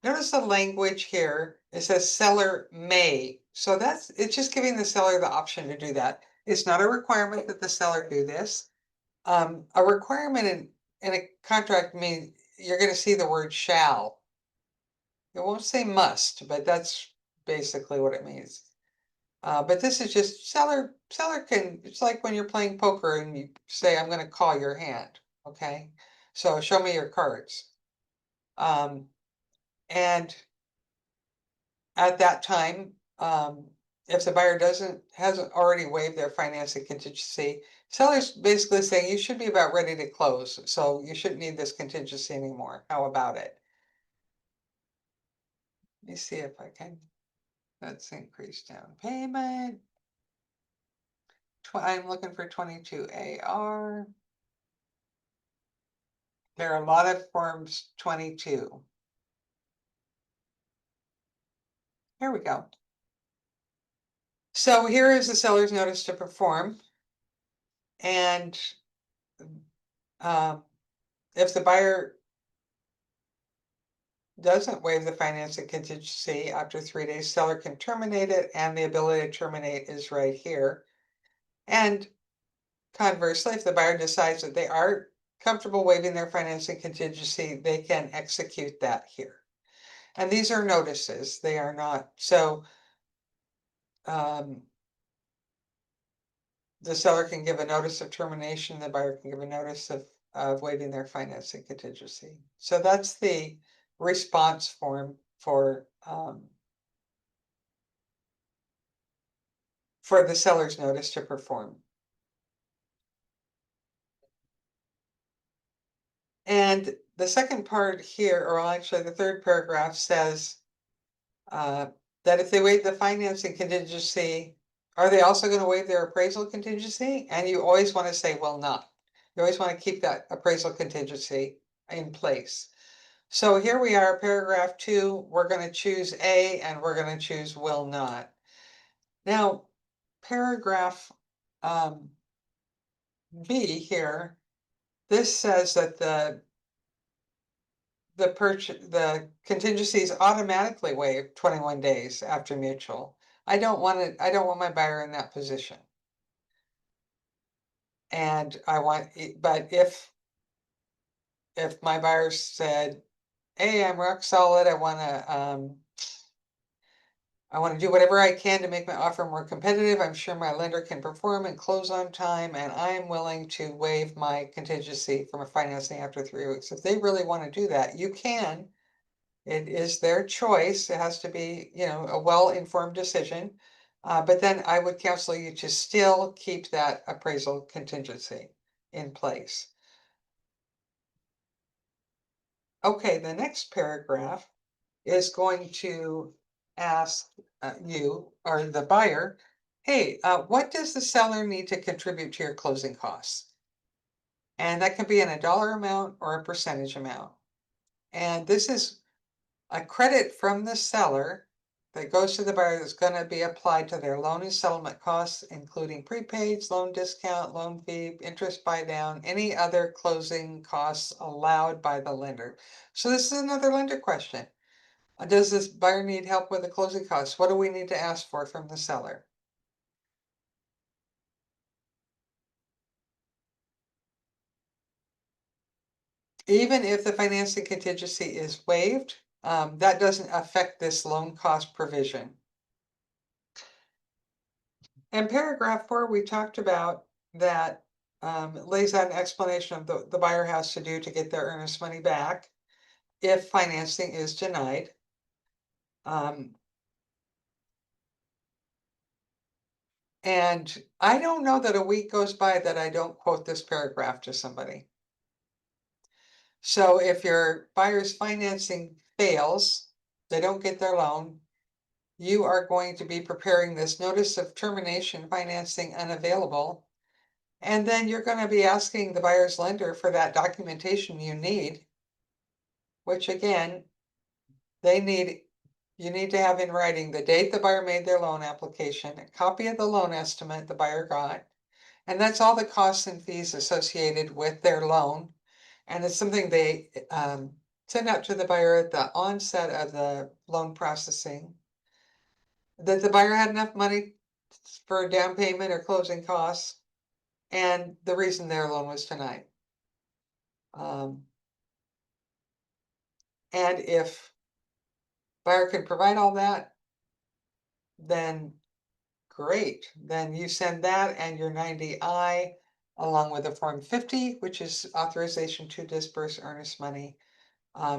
notice the language here. It says seller may. So it's just giving the seller the option to do that. It's not a requirement that the seller do this. A requirement in a contract means you're going to see the word shall. It won't say must, but that's basically what it means. But this is just seller can, it's like when you're playing poker and you say, I'm going to call your hand. Okay. So show me your cards. And at that time, if the buyer hasn't already waived their financing contingency, seller's basically saying you should be about ready to close. So you shouldn't need this contingency anymore. How about it? Let me see if I can, let's increase down payment. I'm looking for 22AR. There are a lot of forms 22. Here we go. So here is the seller's notice to perform. And if the buyer doesn't waive the financing contingency after 3 days, seller can terminate it, and the ability to terminate is right here. And conversely, if the buyer decides that they are comfortable waiving their financing contingency, they can execute that here. And these are notices, they are not. So the seller can give a notice of termination, the buyer can give a notice of waiving their financing contingency. So that's the response form for the seller's notice to perform. And the second part here, or actually the third paragraph, says that if they waive the financing contingency, are they also going to waive their appraisal contingency? And you always want to say, well, not. You always want to keep that appraisal contingency in place. So here we are, paragraph 2, we're going to choose A and we're going to choose will not. Now, paragraph B here, this says that the contingency is automatically waived 21 days after mutual. I don't want my buyer in that position. And I want, but if my buyer said, hey, I'm rock solid, I want to do whatever I can to make my offer more competitive. I'm sure my lender can perform and close on time, and I'm willing to waive my contingency from financing after 3 weeks. If they really want to do that, you can. It is their choice. It has to be, a well-informed decision. But then I would counsel you to still keep that appraisal contingency in place. Okay, the next paragraph is going to ask you or the buyer, hey, what does the seller need to contribute to your closing costs? And that can be in a dollar amount or a percentage amount. And this is a credit from the seller that goes to the buyer that's going to be applied to their loan and settlement costs, including prepaids, loan discount, loan fee, interest buy down, any other closing costs allowed by the lender. So this is another lender question. Does this buyer need help with the closing costs? What do we need to ask for from the seller? Even if the financing contingency is waived, that doesn't affect this loan cost provision. In paragraph 4, we talked about that it lays out an explanation of the buyer has to do to get their earnest money back if financing is denied. And I don't know that a week goes by that I don't quote this paragraph to somebody. So if your buyer's financing fails, they don't get their loan, you are going to be preparing this notice of termination financing unavailable. And then you're going to be asking the buyer's lender for that documentation you need, which again, you need to have in writing the date the buyer made their loan application, a copy of the loan estimate the buyer got, and that's all the costs and fees associated with their loan. And it's something they send out to the buyer at the onset of the loan processing, that the buyer had enough money for a down payment or closing costs, and the reason their loan was denied. And if buyer can provide all that, then great. Then you send that and your 90I along with a Form 50, which is authorization to disperse earnest money,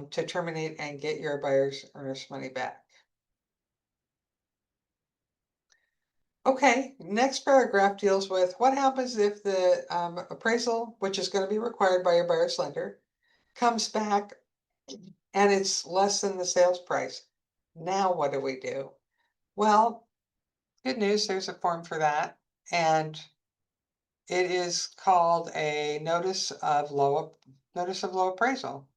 to terminate and get your buyer's earnest money back. Okay, next paragraph deals with what happens if the appraisal, which is going to be required by your buyer's lender, comes back and it's less than the sales price. Now what do we do? Well, good news, there's a form for that. And it is called a notice of low appraisal.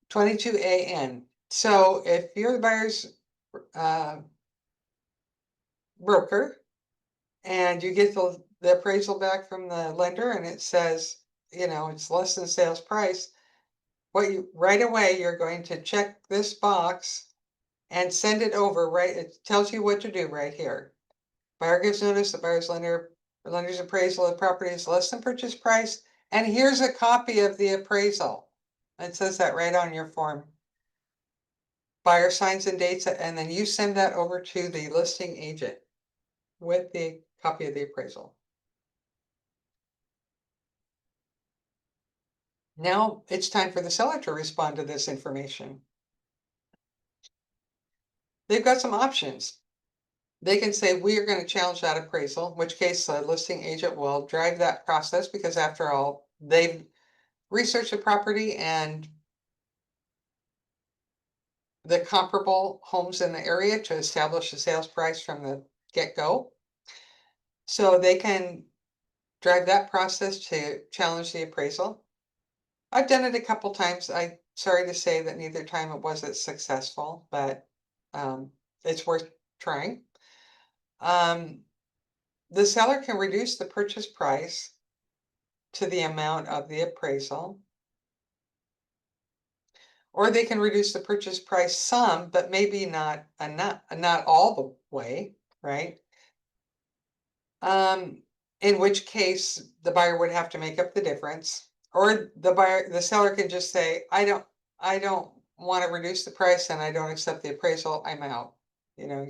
22AN. So if you're the buyer's broker and you get the appraisal back from the lender and it says, it's less than sales price, right away you're going to check this box and send it over, right? It tells you what to do right here. Buyer gives notice, the lender's appraisal of the property is less than purchase price, and here's a copy of the appraisal. It says that right on your form. Buyer signs and dates it, and then you send that over to the listing agent with the copy of the appraisal. Now it's time for the seller to respond to this information. They've got some options. They can say, we are going to challenge that appraisal, in which case the listing agent will drive that process because after all, they've researched the property and the comparable homes in the area to establish the sales price from the get-go. So they can drive that process to challenge the appraisal. I've done it a couple times. I'm sorry to say that neither time it wasn't successful, but it's worth trying. The seller can reduce the purchase price to the amount of the appraisal, or they can reduce the purchase price some, but maybe not enough, not all the way, right? In which case the buyer would have to make up the difference, or the seller can just say, I don't want to reduce the price and I don't accept the appraisal, I'm out. You know,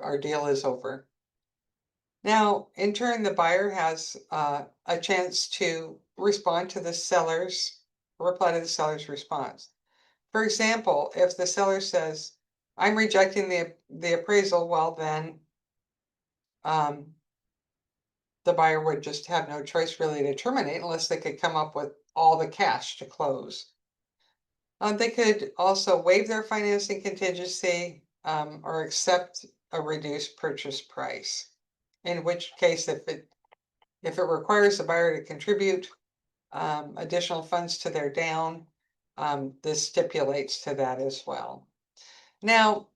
our deal is over. Now, in turn, the buyer has a chance to respond to the seller's, reply to the seller's response. For example, if the seller says, I'm rejecting the appraisal, well, then the buyer would just have no choice really to terminate unless they could come up with all the cash to close. They could also waive their financing contingency or accept a reduced purchase price. In which case, if it requires the buyer to contribute additional funds to their down, this stipulates to that as well. Now,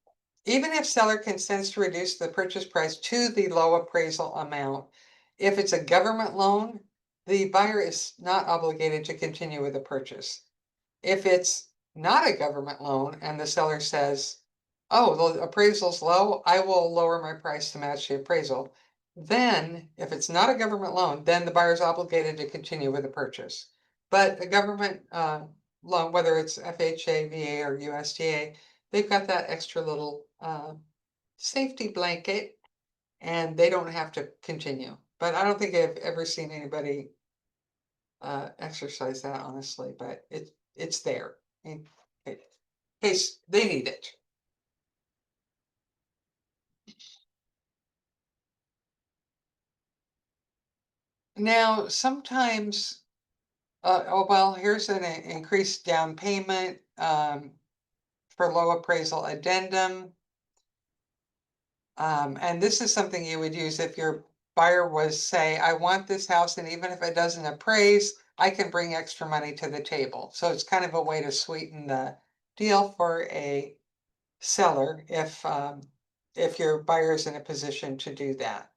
even if seller consents to reduce the purchase price to the low appraisal amount, if it's a government loan, the buyer is not obligated to continue with the purchase. If it's not a government loan and the seller says, oh, the appraisal's low, I will lower my price to match the appraisal. Then, if it's not a government loan, then the buyer is obligated to continue with the purchase. But a government loan, whether it's FHA, VA, or USDA, they've got that extra little safety blanket and they don't have to continue. But I don't think I've ever seen anybody exercise that, honestly, but it's there in case they need it. Now, sometimes, oh, well, here's an increased down payment for low appraisal addendum. And this is something you would use if your buyer was say, I want this house, and even if it doesn't appraise, I can bring extra money to the table. So it's kind of a way to sweeten the deal for a seller if your buyer is in a position to do that.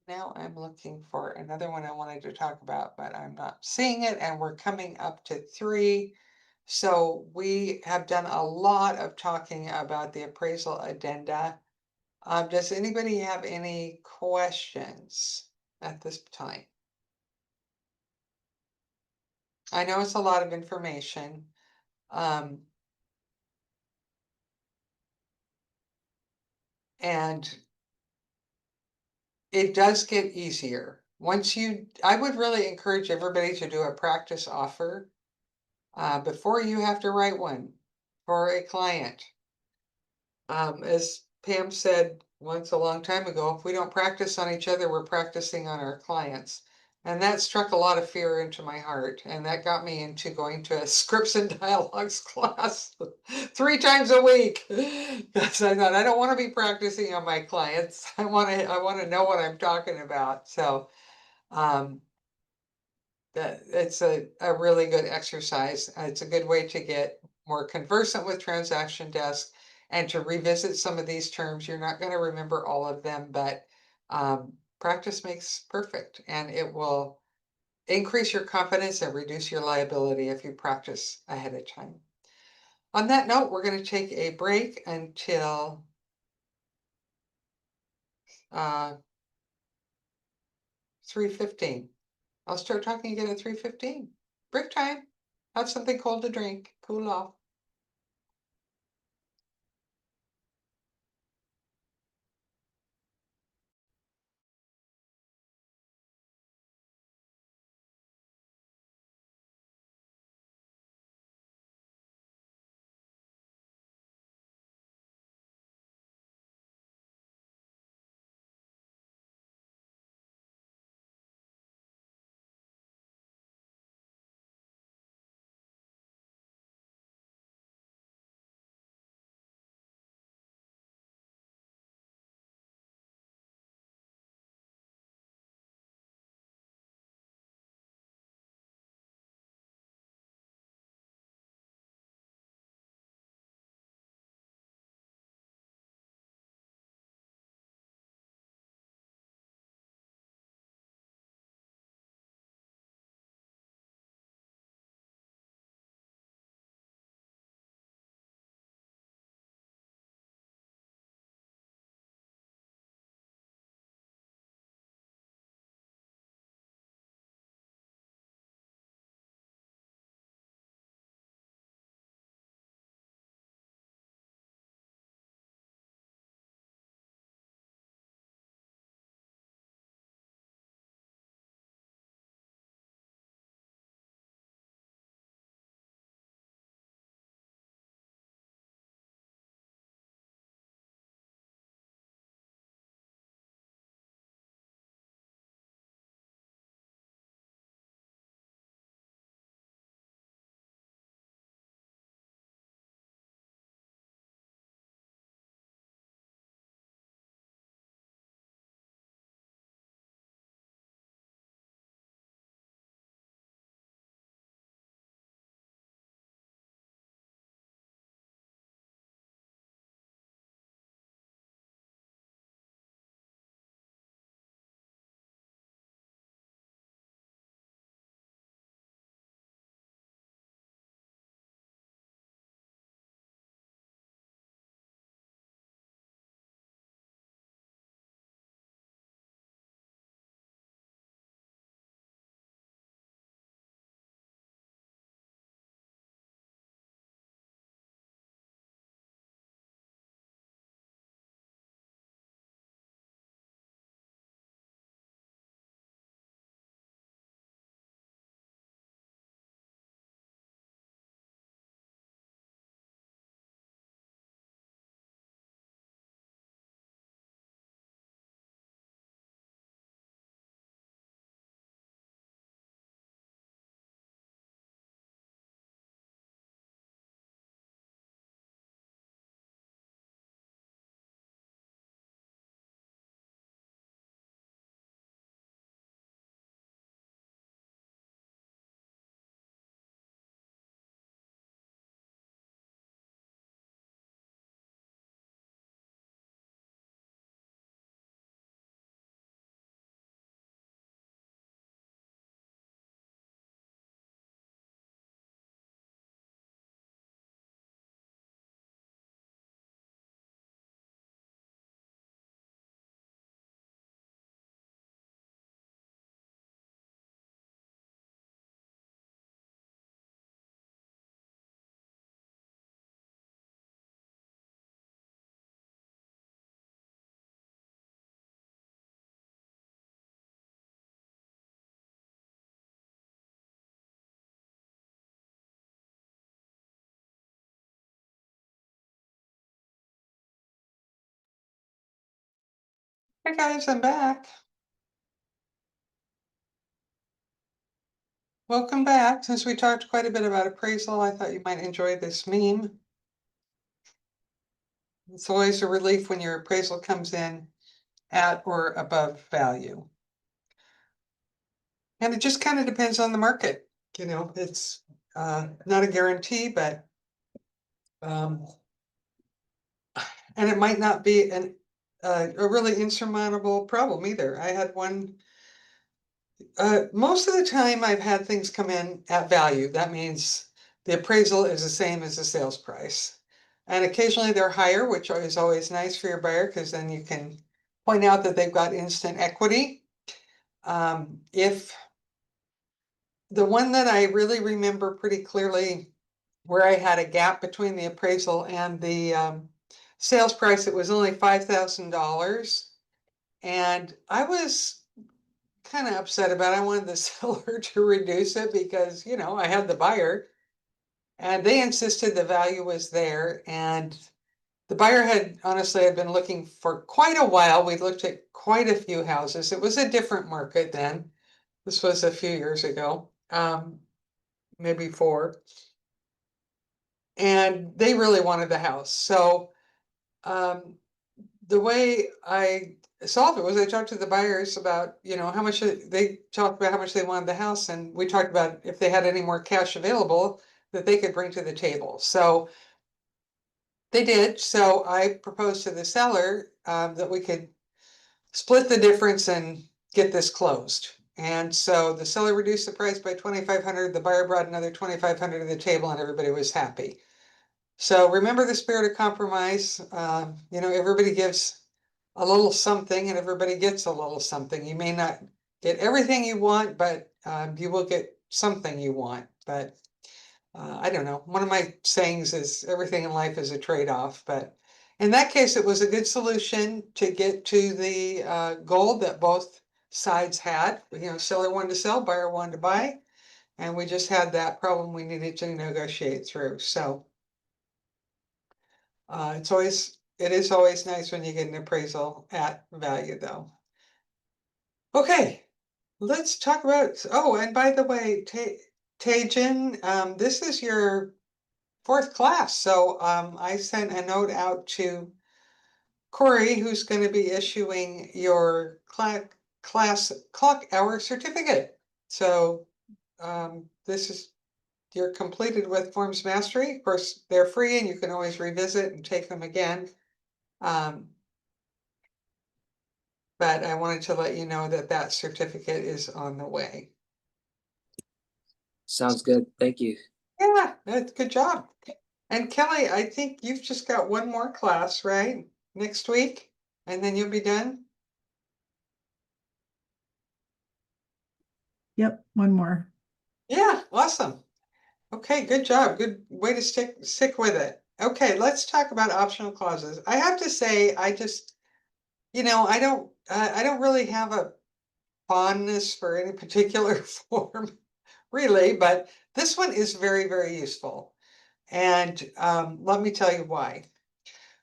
Now I'm looking for another one I wanted to talk about, but I'm not seeing it, and we're coming up to 3. So we have done a lot of talking about the appraisal addenda. Does anybody have any questions at this time? I know it's a lot of information. And it does get easier. I would really encourage everybody to do a practice offer before you have to write one for a client. As Pam said once a long time ago, if we don't practice on each other, we're practicing on our clients. And that struck a lot of fear into my heart. And that got me into going to a scripts and dialogues class 3 times a week. Because I thought, I don't want to be practicing on my clients. I want to know what I'm talking about. So it's a really good exercise. It's a good way to get more conversant with transaction desk and to revisit some of these terms. You're not going to remember all of them, but practice makes perfect, and it will increase your confidence and reduce your liability if you practice ahead of time. On that note, we're going to take a break until 3:15. I'll start talking again at 3:15. Break time. Have something cold to drink. Cool off. Hey guys, I'm back. Welcome back. Since we talked quite a bit about appraisal, I thought you might enjoy this meme. It's always a relief when your appraisal comes in at or above value. And it just kind of depends on the market. You know, it's not a guarantee, but and it might not be a really insurmountable problem either. I had one. Most of the time I've had things come in at value. That means the appraisal is the same as the sales price. And occasionally they're higher, which is always nice for your buyer because then you can point out that they've got instant equity. If the one that I really remember pretty clearly where I had a gap between the appraisal and the sales price, it was only $5,000. And I was kind of upset about it. I wanted the seller to reduce it because, you know, I had the buyer and they insisted the value was there. And the buyer had honestly had been looking for quite a while. We looked at quite a few houses. It was a different market then. This was a few years ago, maybe 4. And they really wanted the house. So the way I solved it was I talked to the buyers about, you know, how much they talked about how much they wanted the house, and we talked about if they had any more cash available that they could bring to the table. So they did. So I proposed to the seller that we could split the difference and get this closed. And so the seller reduced the price by 2,500. The buyer brought another 2,500 to the table, and everybody was happy. So remember the spirit of compromise. You know, everybody gives a little something and everybody gets a little something. You may not get everything you want, but you will get something you want. But I don't know. One of my sayings is everything in life is a trade-off. But in that case, it was a good solution to get to the goal that both sides had. You know, seller wanted to sell, buyer wanted to buy. And we just had that problem we needed to negotiate through. So it is always nice when you get an appraisal at value though. Okay, let's talk about, oh, and by the way, Tajin, this is your 4th class. So I sent a note out to Corey, who's going to be issuing your class clock hour certificate. So this is you're completed with Forms Mastery. Of course, they're free and you can always revisit and take them again. But I wanted to let you know that that certificate is on the way. Sounds good. Thank you. Yeah, that's good job. And Kelly, I think you've just got one more class, right? Next week, and then you'll be done. Yep, one more. Yeah, awesome. Okay, good job. Good way to stick with it. Okay, let's talk about optional clauses. I have to say, I just, you know, I don't really have a fondness for any particular form, really, but this one is very, very useful. And let me tell you why.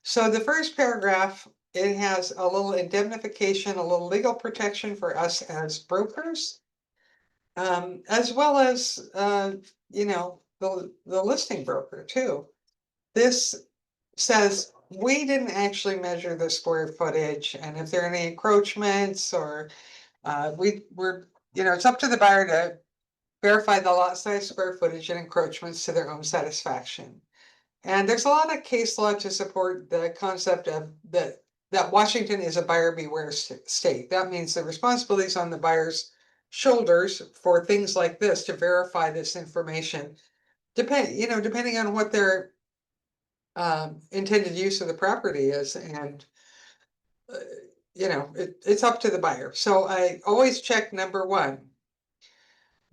So the first paragraph, it has a little indemnification, a little legal protection for us as brokers, as well as, you know, the listing broker too. This says we didn't actually measure the square footage, and if there are any encroachments or we're, you know, it's up to the buyer to verify the lot size, square footage, and encroachments to their own satisfaction. And there's a lot of case law to support the concept of that Washington is a buyer beware state. That means the responsibility is on the buyer's shoulders for things like this to verify this information. Depending on what their intended use of the property is, and you know, it's up to the buyer. So I always check number 1.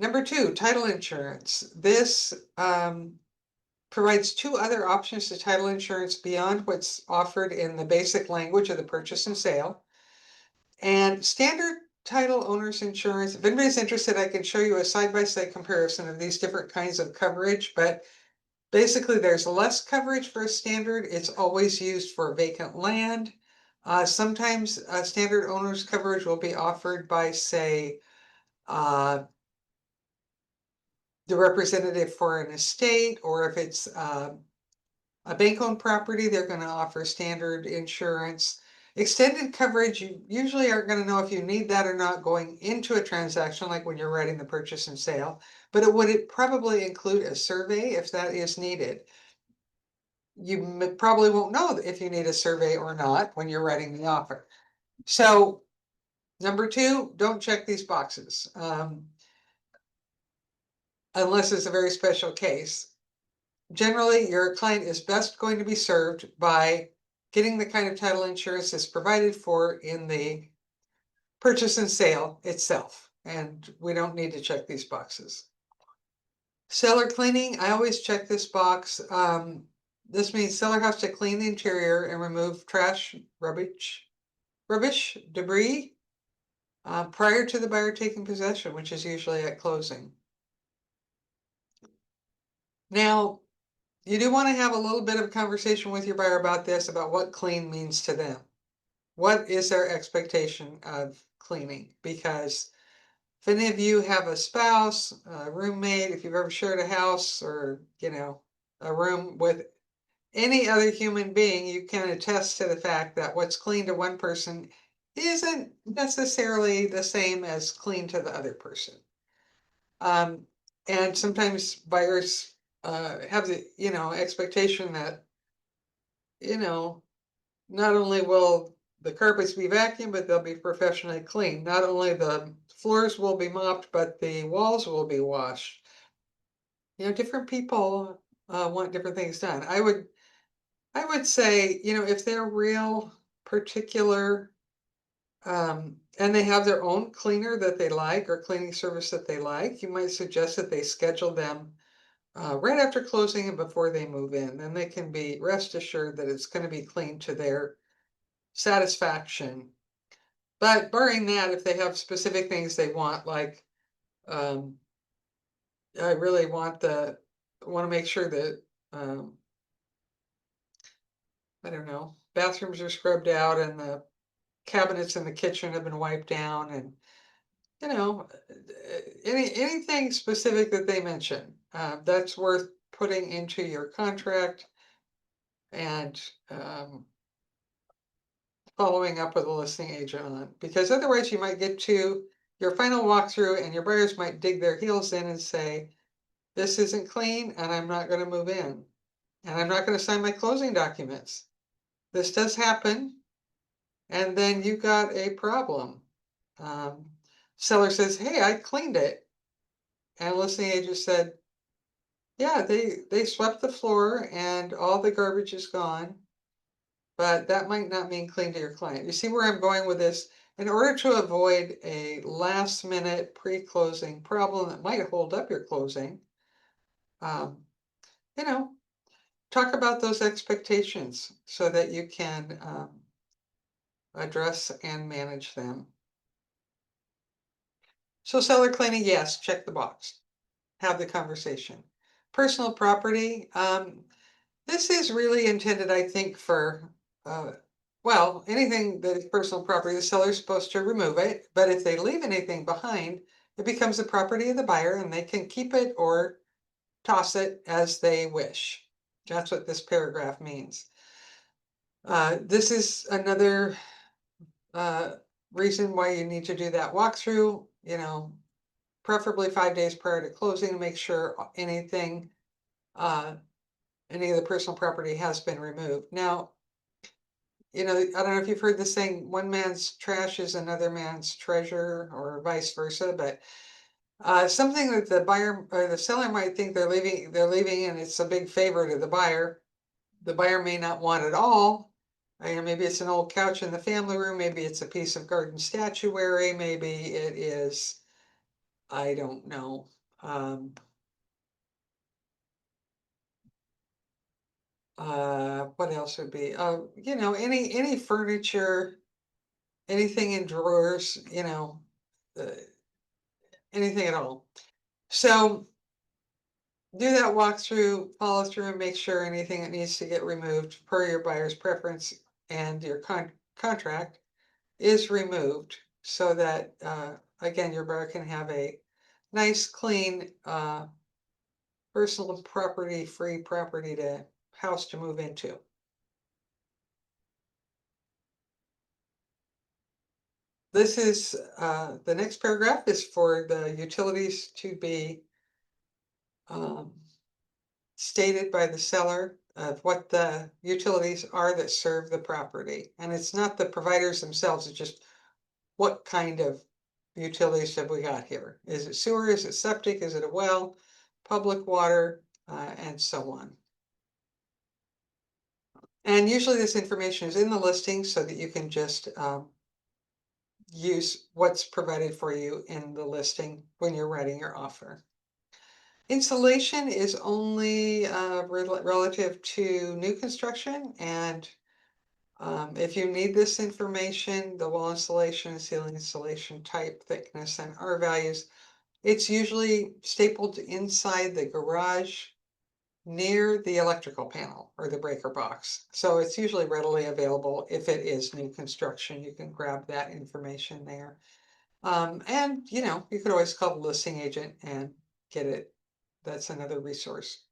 Number 2, title insurance. This provides 2 other options to title insurance beyond what's offered in the basic language of the purchase and sale. And standard title owner's insurance, if anybody's interested, I can show you a side-by-side comparison of these different kinds of coverage, but basically there's less coverage for a standard. It's always used for vacant land. Sometimes standard owner's coverage will be offered by, say, the representative for an estate, or if it's a bank-owned property, they're going to offer standard insurance. Extended coverage, you usually aren't going to know if you need that or not going into a transaction, like when you're writing the purchase and sale, but it probably include a survey if that is needed. You probably won't know if you need a survey or not when you're writing the offer. So number 2, don't check these boxes unless it's a very special case. Generally, your client is best going to be served by getting the kind of title insurance that's provided for in the purchase and sale itself. And we don't need to check these boxes. Seller cleaning, I always check this box. This means seller has to clean the interior and remove trash, rubbish, debris prior to the buyer taking possession, which is usually at closing. Now, you do want to have a little bit of a conversation with your buyer about this, about what clean means to them. What is their expectation of cleaning? Because if any of you have a spouse, a roommate, if you've ever shared a house or, a room with any other human being, you can attest to the fact that what's clean to one person isn't necessarily the same as clean to the other person. And sometimes buyers have the, expectation that, not only will the carpets be vacuumed, but they'll be professionally cleaned. Not only the floors will be mopped, but the walls will be washed. Different people want different things done. I would say, if they're real particular, and they have their own cleaner that they like or cleaning service that they like, you might suggest that they schedule them right after closing and before they move in. Then they can be rest assured that it's going to be clean to their satisfaction. But barring that, if they have specific things they want, like I really want to make sure that I don't know, bathrooms are scrubbed out and the cabinets in the kitchen have been wiped down, and anything specific that they mention, that's worth putting into your contract and following up with a listing agent on, because otherwise you might get to your final walkthrough and your buyers might dig their heels in and say, this isn't clean and I'm not going to move in and I'm not going to sign my closing documents. This does happen, and then you got a problem. Seller says, hey, I cleaned it. And listing agent said, yeah, they swept the floor and all the garbage is gone. But that might not mean clean to your client. You see where I'm going with this? In order to avoid a last minute pre-closing problem that might hold up your closing, you know, talk about those expectations so that you can address and manage them. So seller cleaning, yes, check the box. Have the conversation. Personal property, this is really intended, I think, for, well, anything that is personal property, the seller is supposed to remove it, but if they leave anything behind, it becomes the property of the buyer and they can keep it or toss it as they wish. That's what this paragraph means. This is another reason why you need to do that walkthrough, preferably 5 days prior to closing to make sure anything, any of the personal property has been removed. Now, I don't know if you've heard this saying, one man's trash is another man's treasure, or vice versa, but something that the buyer or the seller might think they're leaving and it's a big favor to the buyer. The buyer may not want it all. Maybe it's an old couch in the family room, maybe it's a piece of garden statuary, maybe it is, I don't know. What else would be? Any furniture, anything in drawers, anything at all. So do that walkthrough, follow through, and make sure anything that needs to get removed per your buyer's preference and your contract is removed so that, again, your buyer can have a nice, clean, personal property, free property to house to move into. This is, the next paragraph is for the utilities to be stated by the seller of what the utilities are that serve the property. And it's not the providers themselves, it's just what kind of utilities have we got here? Is it sewer? Is it septic? Is it a well? Public water, and so on. And usually this information is in the listing so that you can just use what's provided for you in the listing when you're writing your offer. Insulation is only relative to new construction, and if you need this information, the wall insulation, ceiling insulation type, thickness, and R values, it's usually stapled inside the garage near the electrical panel or the breaker box. So it's usually readily available if it is new construction. You can grab that information there. And you know, you could always call the listing agent and get it. That's another resource.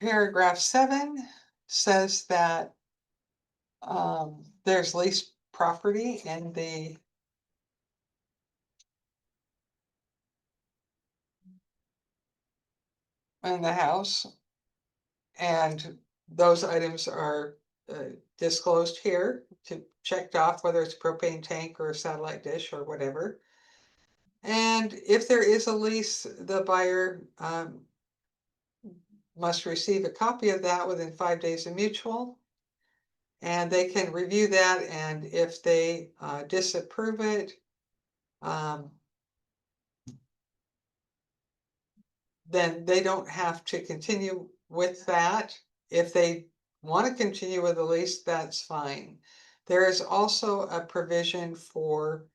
Paragraph 7 says that there's leased property in the house, and those items are disclosed here to checked off, whether it's a propane tank or a satellite dish or whatever. And if there is a lease, the buyer must receive a copy of that within 5 days of mutual. And they can review that, and if they disapprove it, then they don't have to continue with that. If they want to continue with the lease, that's fine. There is also a provision for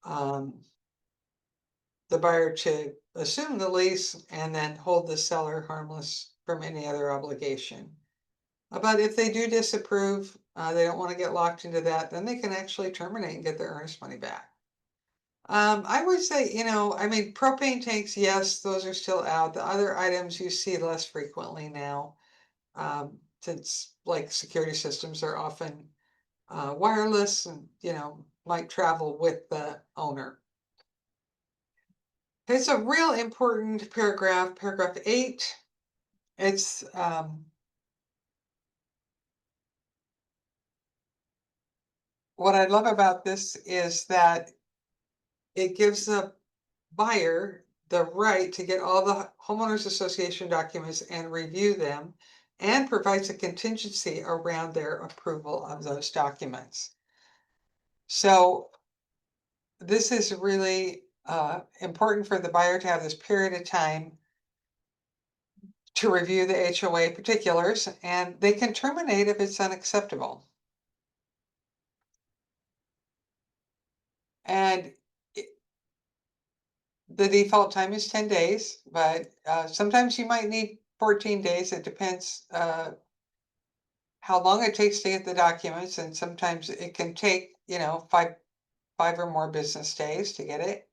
the buyer to assume the lease and then hold the seller harmless from any other obligation. But if they do disapprove, they don't want to get locked into that, then they can actually terminate and get their earnest money back. I would say, you know, I mean, propane tanks, yes, those are still out. The other items you see less frequently now, since like security systems are often wireless and, you know, might travel with the owner. It's a real important paragraph, paragraph 8. It's what I love about this is that it gives the buyer the right to get all the homeowners association documents and review them, and provides a contingency around their approval of those documents. So this is really important for the buyer to have this period of time to review the HOA particulars, and they can terminate if it's unacceptable. And the default time is 10 days, but sometimes you might need 14 days. It depends how long it takes to get the documents, and sometimes it can take, you know, five or more business days to get it,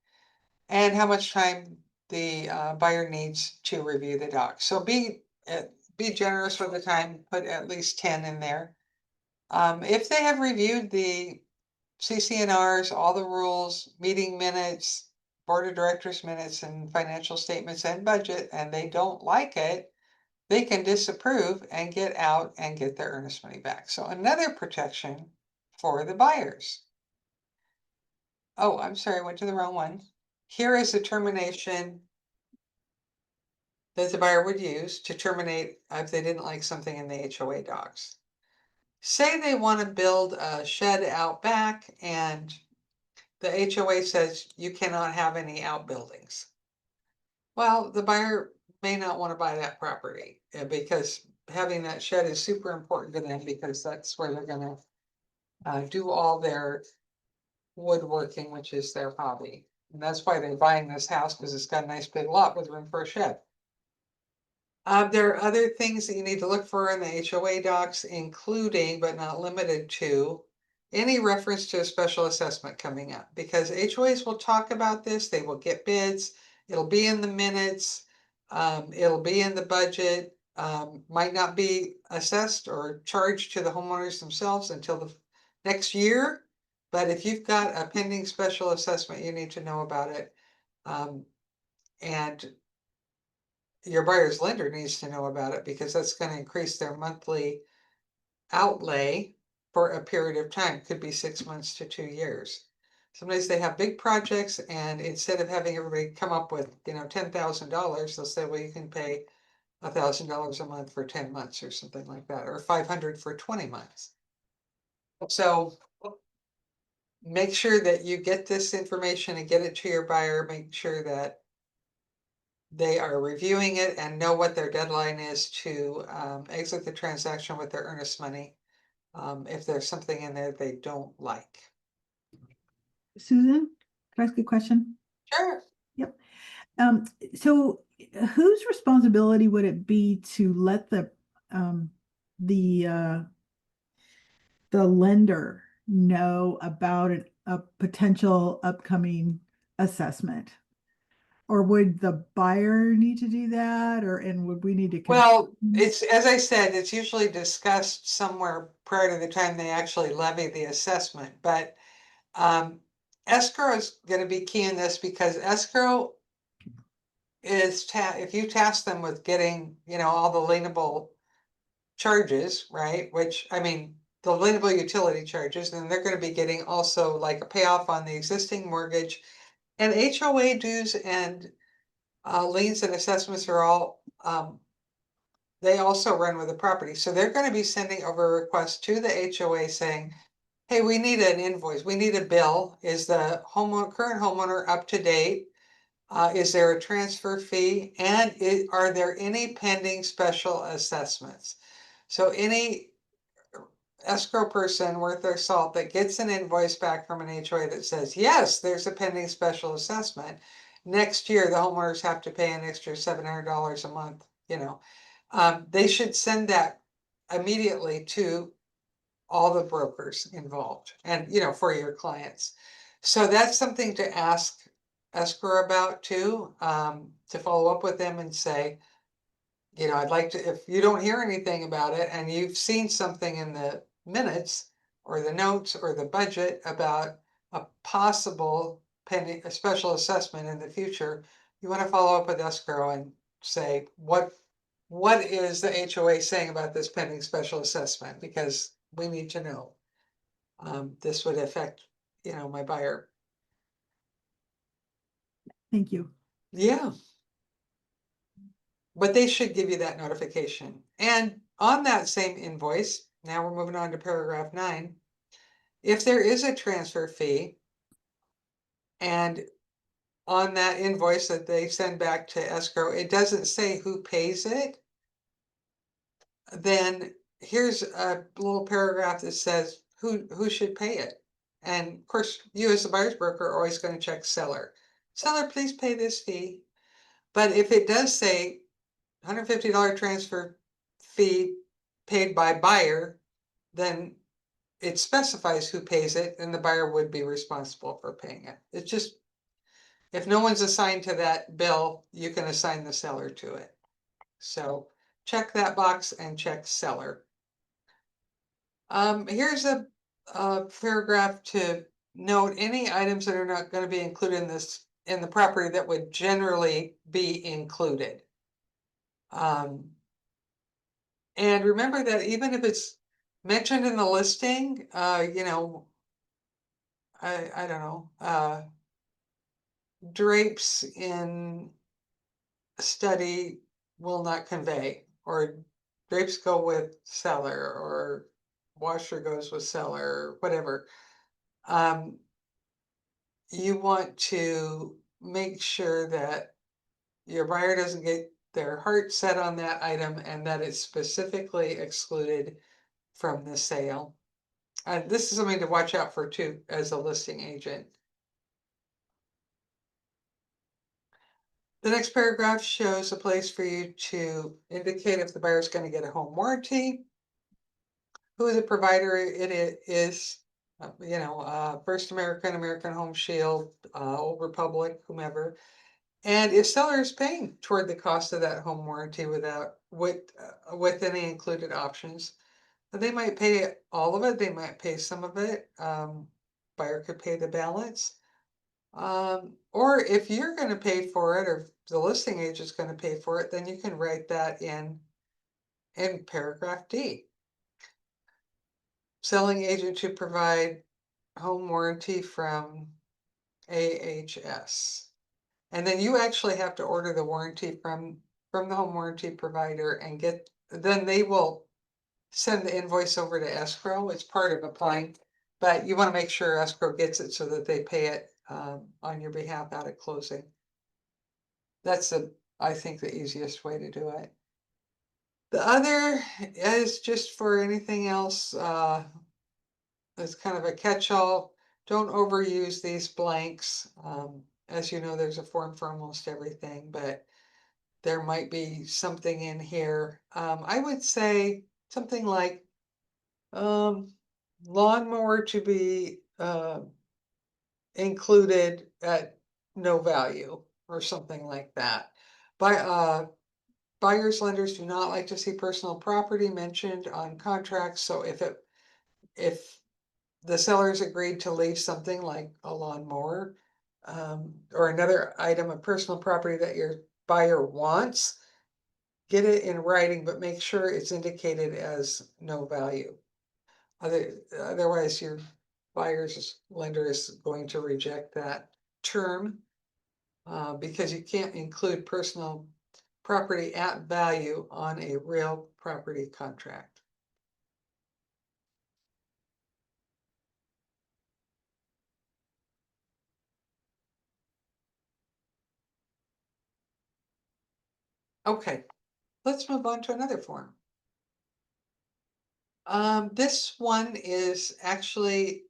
and how much time the buyer needs to review the docs. So be generous with the time, put at least 10 in there. If they have reviewed the CCNRs, all the rules, meeting minutes, board of directors minutes, and financial statements and budget, and they don't like it, they can disapprove and get out and get their earnest money back. So another protection for the buyers. Oh, I'm sorry, I went to the wrong one. Here is the termination that the buyer would use to terminate if they didn't like something in the HOA docs. Say they want to build a shed out back, and the HOA says you cannot have any outbuildings. Well, the buyer may not want to buy that property because having that shed is super important to them, because that's where they're going to do all their woodworking, which is their hobby. And that's why they're buying this house, because it's got a nice big lot with room for a shed. There are other things that you need to look for in the HOA docs, including but not limited to any reference to a special assessment coming up, because HOAs will talk about this, they will get bids, it'll be in the minutes, it'll be in the budget, might not be assessed or charged to the homeowners themselves until the next year. But if you've got a pending special assessment, you need to know about it. And your buyer's lender needs to know about it, because that's going to increase their monthly outlay for a period of time. Could be 6 months to 2 years. Sometimes they have big projects, and instead of having everybody come up with, $10,000, they'll say, well, you can pay $1,000 a month for 10 months or something like that, or 500 for 20 months. So make sure that you get this information and get it to your buyer. Make sure that they are reviewing it and know what their deadline is to exit the transaction with their earnest money, if there's something in there they don't like. Susan, can I ask you a question? Sure. Yep. So whose responsibility would it be to let the lender know about a potential upcoming assessment? Or would the buyer need to do that, and would we need to? Well, it's, as I said, it's usually discussed somewhere prior to the time they actually levy the assessment, but escrow is going to be key in this, because escrow is if you task them with getting, all the lienable charges, right? Which, I mean, the lienable utility charges, then they're going to be getting also like a payoff on the existing mortgage, and HOA dues and liens and assessments are all, they also run with the property. So they're going to be sending over a request to the HOA saying, hey, we need an invoice, we need a bill. Is the current homeowner up to date? Is there a transfer fee? And are there any pending special assessments? So any escrow person worth their salt that gets an invoice back from an HOA that says, yes, there's a pending special assessment, next year the homeowners have to pay an extra $700 a month, they should send that immediately to all the brokers involved and, for your clients. So that's something to ask escrow about too, to follow up with them and say, I'd like to, if you don't hear anything about it and you've seen something in the minutes or the notes or the budget about a possible pending, a special assessment in the future, you want to follow up with escrow and say, what is the HOA saying about this pending special assessment? Because we need to know. This would affect, my buyer. Thank you. Yeah. But they should give you that notification. And on that same invoice, now we're moving on to paragraph 9. If there is a transfer fee, and on that invoice that they send back to escrow, it doesn't say who pays it, then here's a little paragraph that says who should pay it. And of course, you as the buyer's broker are always going to check seller. Seller, please pay this fee. But if it does say $150 transfer fee paid by buyer, then it specifies who pays it, and the buyer would be responsible for paying it. It's just, if no one's assigned to that bill, you can assign the seller to it. So check that box and check seller. Here's a paragraph to note any items that are not going to be included in the property that would generally be included. And remember that even if it's mentioned in the listing, I don't know, drapes in study will not convey, or drapes go with cellar, or washer goes with cellar, or whatever. You want to make sure that your buyer doesn't get their heart set on that item and that it's specifically excluded from the sale. This is something to watch out for too, as a listing agent. The next paragraph shows a place for you to indicate if the buyer is going to get a home warranty, who the provider is, First American, American Home Shield, Old Republic, whomever. And if seller is paying toward the cost of that home warranty with any included options, they might pay all of it, they might pay some of it. Buyer could pay the balance. Or if you're going to pay for it, or if the listing agent is going to pay for it, then you can write that in paragraph D. Selling agent to provide home warranty from AHS. And then you actually have to order the warranty from the home warranty provider and then they will send the invoice over to escrow. It's part of applying, but you want to make sure escrow gets it so that they pay it on your behalf out at closing. That's I think the easiest way to do it. The other is just for anything else. It's kind of a catch-all. Don't overuse these blanks. As you know, there's a form for almost everything, but there might be something in here. I would say something like lawnmower to be included at no value or something like that. Buyers, lenders do not like to see personal property mentioned on contracts. So if the sellers agreed to leave something like a lawnmower or another item of personal property that your buyer wants, get it in writing, but make sure it's indicated as no value. Otherwise, your buyer's lender is going to reject that term because you can't include personal property at value on a real property contract. Okay, let's move on to another form. This one is actually,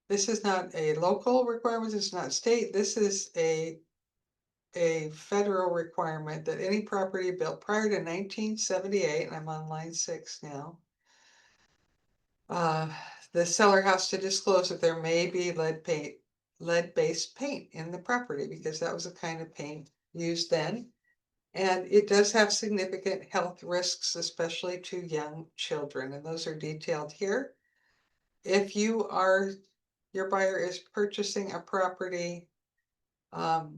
this is not a local requirement, it's not state, this is a federal requirement that any property built prior to 1978, and I'm on line 6 now, the seller has to disclose that there may be lead-based paint in the property because that was the kind of paint used then. And it does have significant health risks, especially to young children, and those are detailed here. If your buyer is purchasing a property that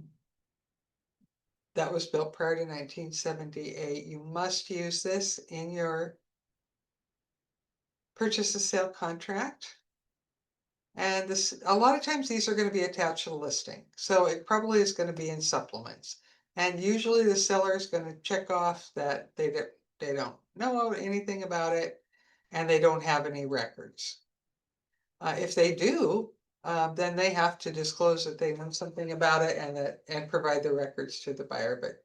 was built prior to 1978, you must use this in your purchase and sale contract. And a lot of times these are going to be attached to the listing. So it probably is going to be in supplements. And usually the seller is going to check off that they don't know anything about it and they don't have any records. If they do, then they have to disclose that they know something about it and provide the records to the buyer. But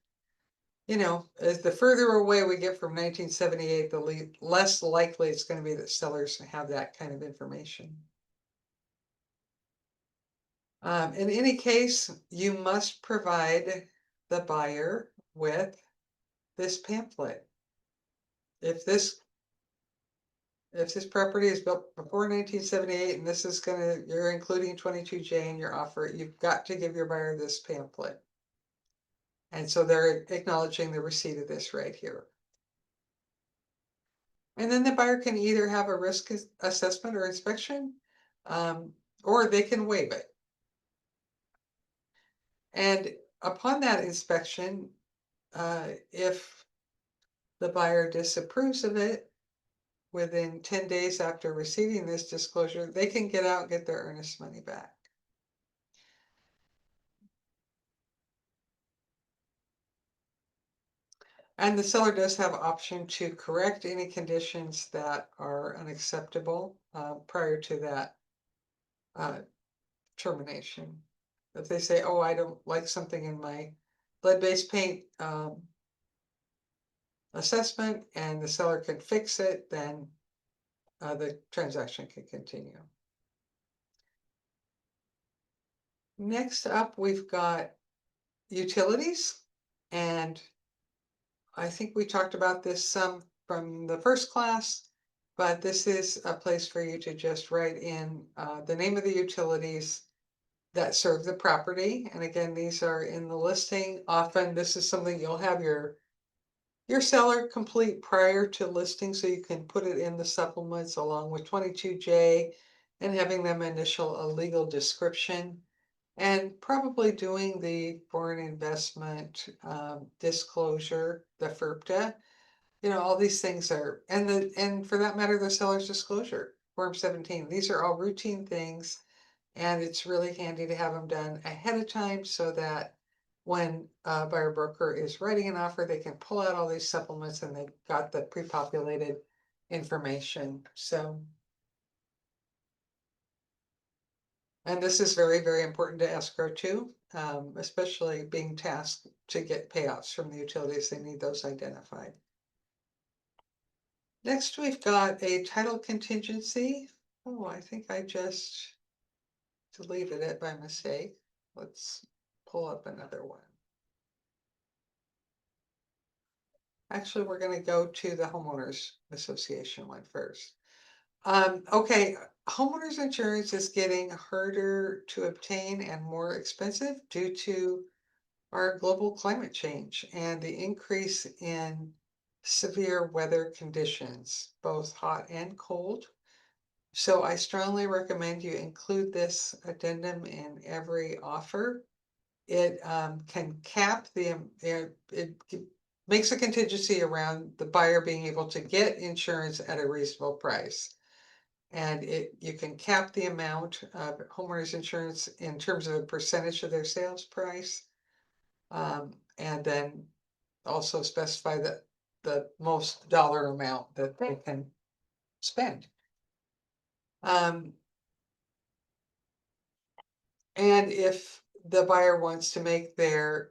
as the further away we get from 1978, the less likely it's going to be that sellers have that kind of information. In any case, you must provide the buyer with this pamphlet. If this property is built before 1978 and you're including 22J in your offer, you've got to give your buyer this pamphlet. And so they're acknowledging the receipt of this right here. And then the buyer can either have a risk assessment or inspection, or they can waive it. And upon that inspection, if the buyer disapproves of it within 10 days after receiving this disclosure, they can get out and get their earnest money back. And the seller does have option to correct any conditions that are unacceptable prior to that termination. If they say, oh, I don't like something in my lead-based paint assessment and the seller can fix it, then the transaction can continue. Next up, we've got utilities. And I think we talked about this some from the first class, but this is a place for you to just write in the name of the utilities that serve the property. And again, these are in the listing. Often this is something you'll have your seller complete prior to listing, so you can put it in the supplements along with 22J and having them initial a legal description, and probably doing the foreign investment disclosure, the FERPTA. You know, all these things are, and for that matter, the seller's disclosure, Form 17. These are all routine things, and it's really handy to have them done ahead of time so that when a buyer broker is writing an offer, they can pull out all these supplements and they've got the pre-populated information. So, and this is very, very important to escrow too, especially being tasked to get payouts from the utilities. They need those identified. Next, we've got a title contingency. Oh, I think I just deleted it by mistake. Let's pull up another one. Actually, we're going to go to the homeowners association one first. Okay, homeowners insurance is getting harder to obtain and more expensive due to our global climate change and the increase in severe weather conditions, both hot and cold. So I strongly recommend you include this addendum in every offer. It can cap it makes a contingency around the buyer being able to get insurance at a reasonable price. And you can cap the amount of homeowners insurance in terms of a percentage of their sales price. And then also specify the most dollar amount that they can spend. And if the buyer wants to make their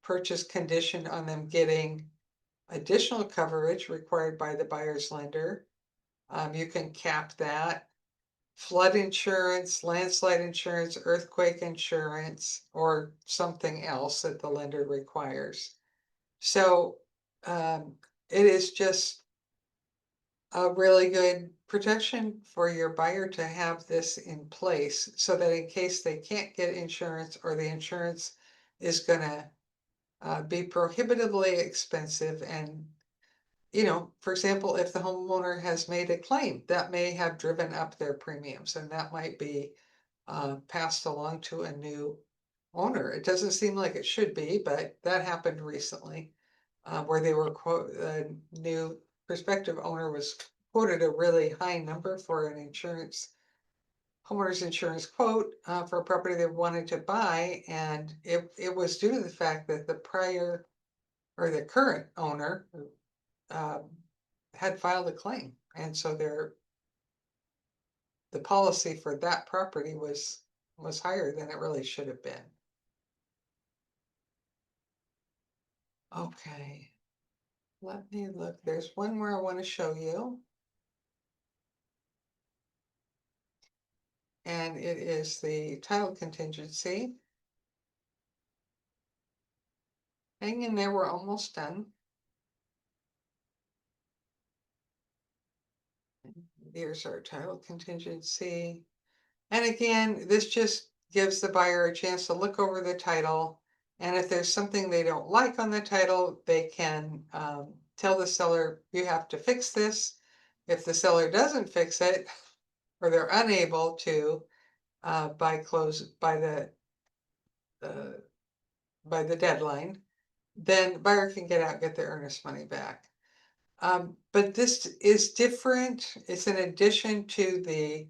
purchase conditioned on them getting additional coverage required by the buyer's lender, you can cap that. Flood insurance, landslide insurance, earthquake insurance, or something else that the lender requires. So it is just a really good protection for your buyer to have this in place so that in case they can't get insurance or the insurance is going to be prohibitively expensive. And, you know, for example, if the homeowner has made a claim, that may have driven up their premiums, and that might be passed along to a new owner. It doesn't seem like it should be, but that happened recently, where they were a new prospective owner was quoted a really high number for an homeowner's insurance quote for a property they wanted to buy, and it was due to the fact that the prior or the current owner had filed a claim, and so the policy for that property was higher than it really should have been. Okay, let me look. There's one more I want to show you. And it is the title contingency. Hang in there, we're almost done. Here's our title contingency. And again, this just gives the buyer a chance to look over the title. And if there's something they don't like on the title, they can tell the seller, you have to fix this. If the seller doesn't fix it, or they're unable to by the deadline, then buyer can get out, get their earnest money back. But this is different. It's in addition to the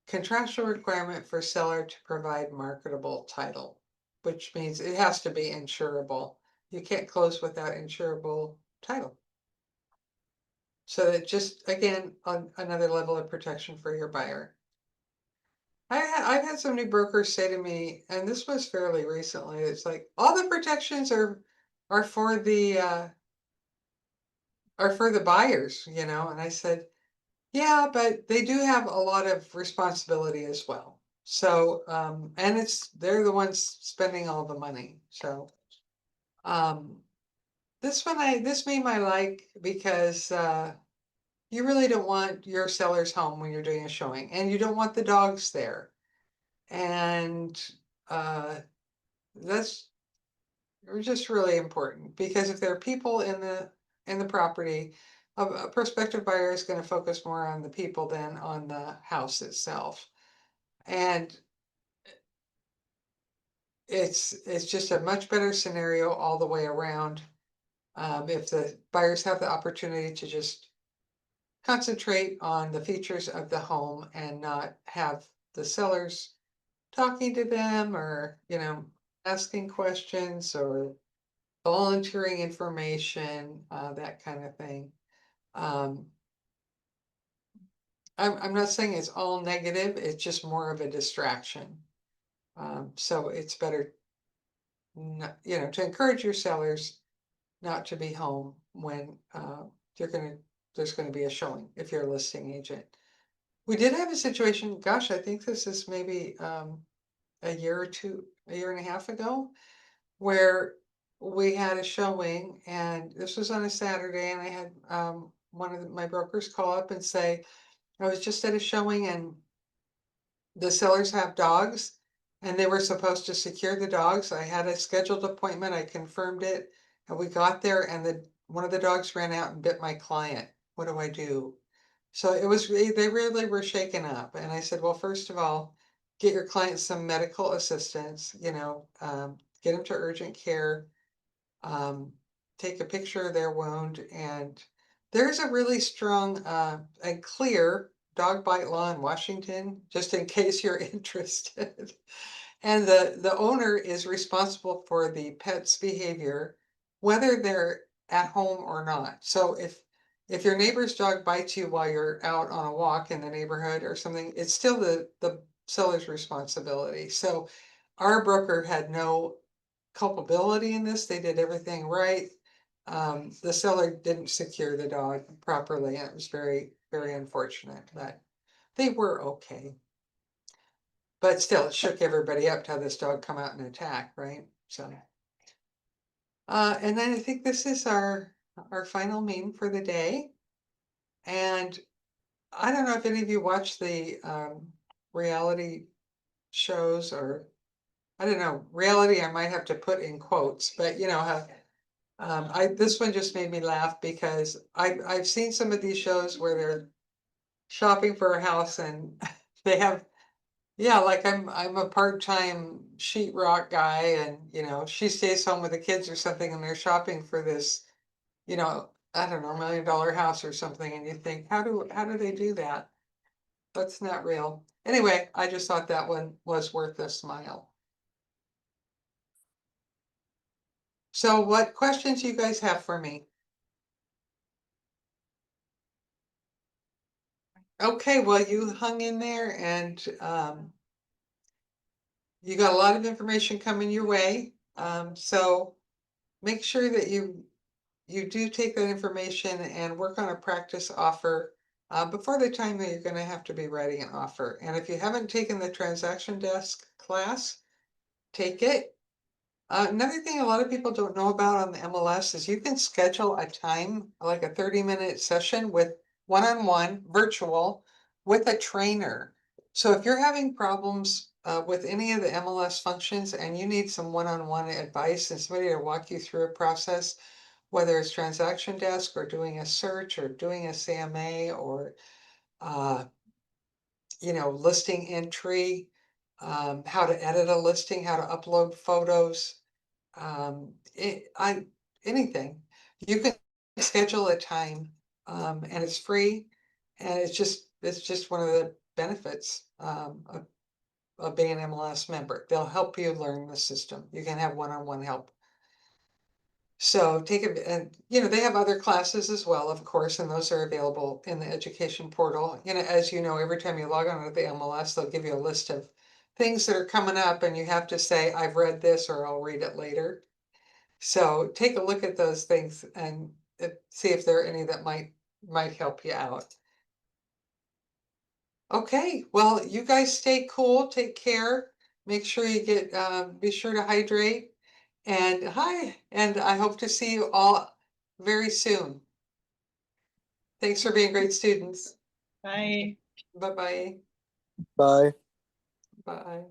contractual requirement for seller to provide marketable title, which means it has to be insurable. You can't close without insurable title. So that just, again, another level of protection for your buyer. I've had some new brokers say to me, and this was fairly recently, it's like, all the protections are for the buyers, you know. And I said, yeah, but they do have a lot of responsibility as well. So, and they're the ones spending all the money, so. This meme I like because, you really don't want your sellers home when you're doing a showing, and you don't want the dogs there. And, that's just really important, because if there are people in the property, a prospective buyer is gonna focus more on the people than on the house itself. And it's just a much better scenario all the way around. If the buyers have the opportunity to just concentrate on the features of the home and not have the sellers talking to them, or, asking questions or volunteering information, that kind of thing. I'm not saying it's all negative, it's just more of a distraction. So it's better not, to encourage your sellers not to be home when, there's gonna be a showing if you're a listing agent. We did have a situation, gosh, I think this is maybe, a year or two, a year and a half ago, where we had a showing, and this was on a Saturday, and I had, one of my brokers call up and say, I was just at a showing and the sellers have dogs, and they were supposed to secure the dogs. I had a scheduled appointment, I confirmed it, and we got there, and one of the dogs ran out and bit my client. What do I do? So they really were shaken up, and I said, well, first of all, get your client some medical assistance, get them to urgent care, um, take a picture of their wound, and there's a really strong, and clear dog bite law in Washington, just in case you're interested. And the owner is responsible for the pet's behavior, whether they're at home or not. So if your neighbor's dog bites you while you're out on a walk in the neighborhood or something, it's still the seller's responsibility. So our broker had no culpability in this. They did everything right. The seller didn't secure the dog properly, and it was very, very unfortunate, but they were okay. But still, it shook everybody up to have this dog come out and attack, right? So, and then I think this is our final meme for the day. And I don't know if any of you watch the reality shows, or I don't know, reality I might have to put in quotes, but how this one just made me laugh because I've seen some of these shows where they're shopping for a house, and they have, yeah, like I'm a part-time sheetrock guy, and she stays home with the kids or something, and they're shopping for this, I don't know, $1 million house or something, and you think, how do they do that? That's not real. Anyway, I just thought that one was worth a smile. So what questions you guys have for me? Okay, well, you hung in there, and you got a lot of information coming your way. So make sure that you do take that information and work on a practice offer before the time that you're going to have to be writing an offer. And if you haven't taken the transaction desk class, take it. Another thing a lot of people don't know about on the MLS is you can schedule a time, like a 30-minute session with one-on-one virtual with a trainer. So if you're having problems with any of the MLS functions and you need some one-on-one advice and somebody to walk you through a process, whether it's transaction desk or doing a search or doing a CMA or uh, listing entry, how to edit a listing, how to upload photos, anything. You can schedule a time, and it's free, and it's just one of the benefits of being an MLS member. They'll help you learn the system. You can have one-on-one help. So take it, and they have other classes as well, of course, and those are available in the education portal. As you know, every time you log on to the MLS, they'll give you a list of things that are coming up, and you have to say, I've read this, or I'll read it later. So take a look at those things and see if there are any that might help you out. Okay, well, you guys stay cool, take care, make sure you get, be sure to hydrate. And and I hope to see you all very soon. Thanks for being great students. Bye. Bye-bye. Bye. Bye.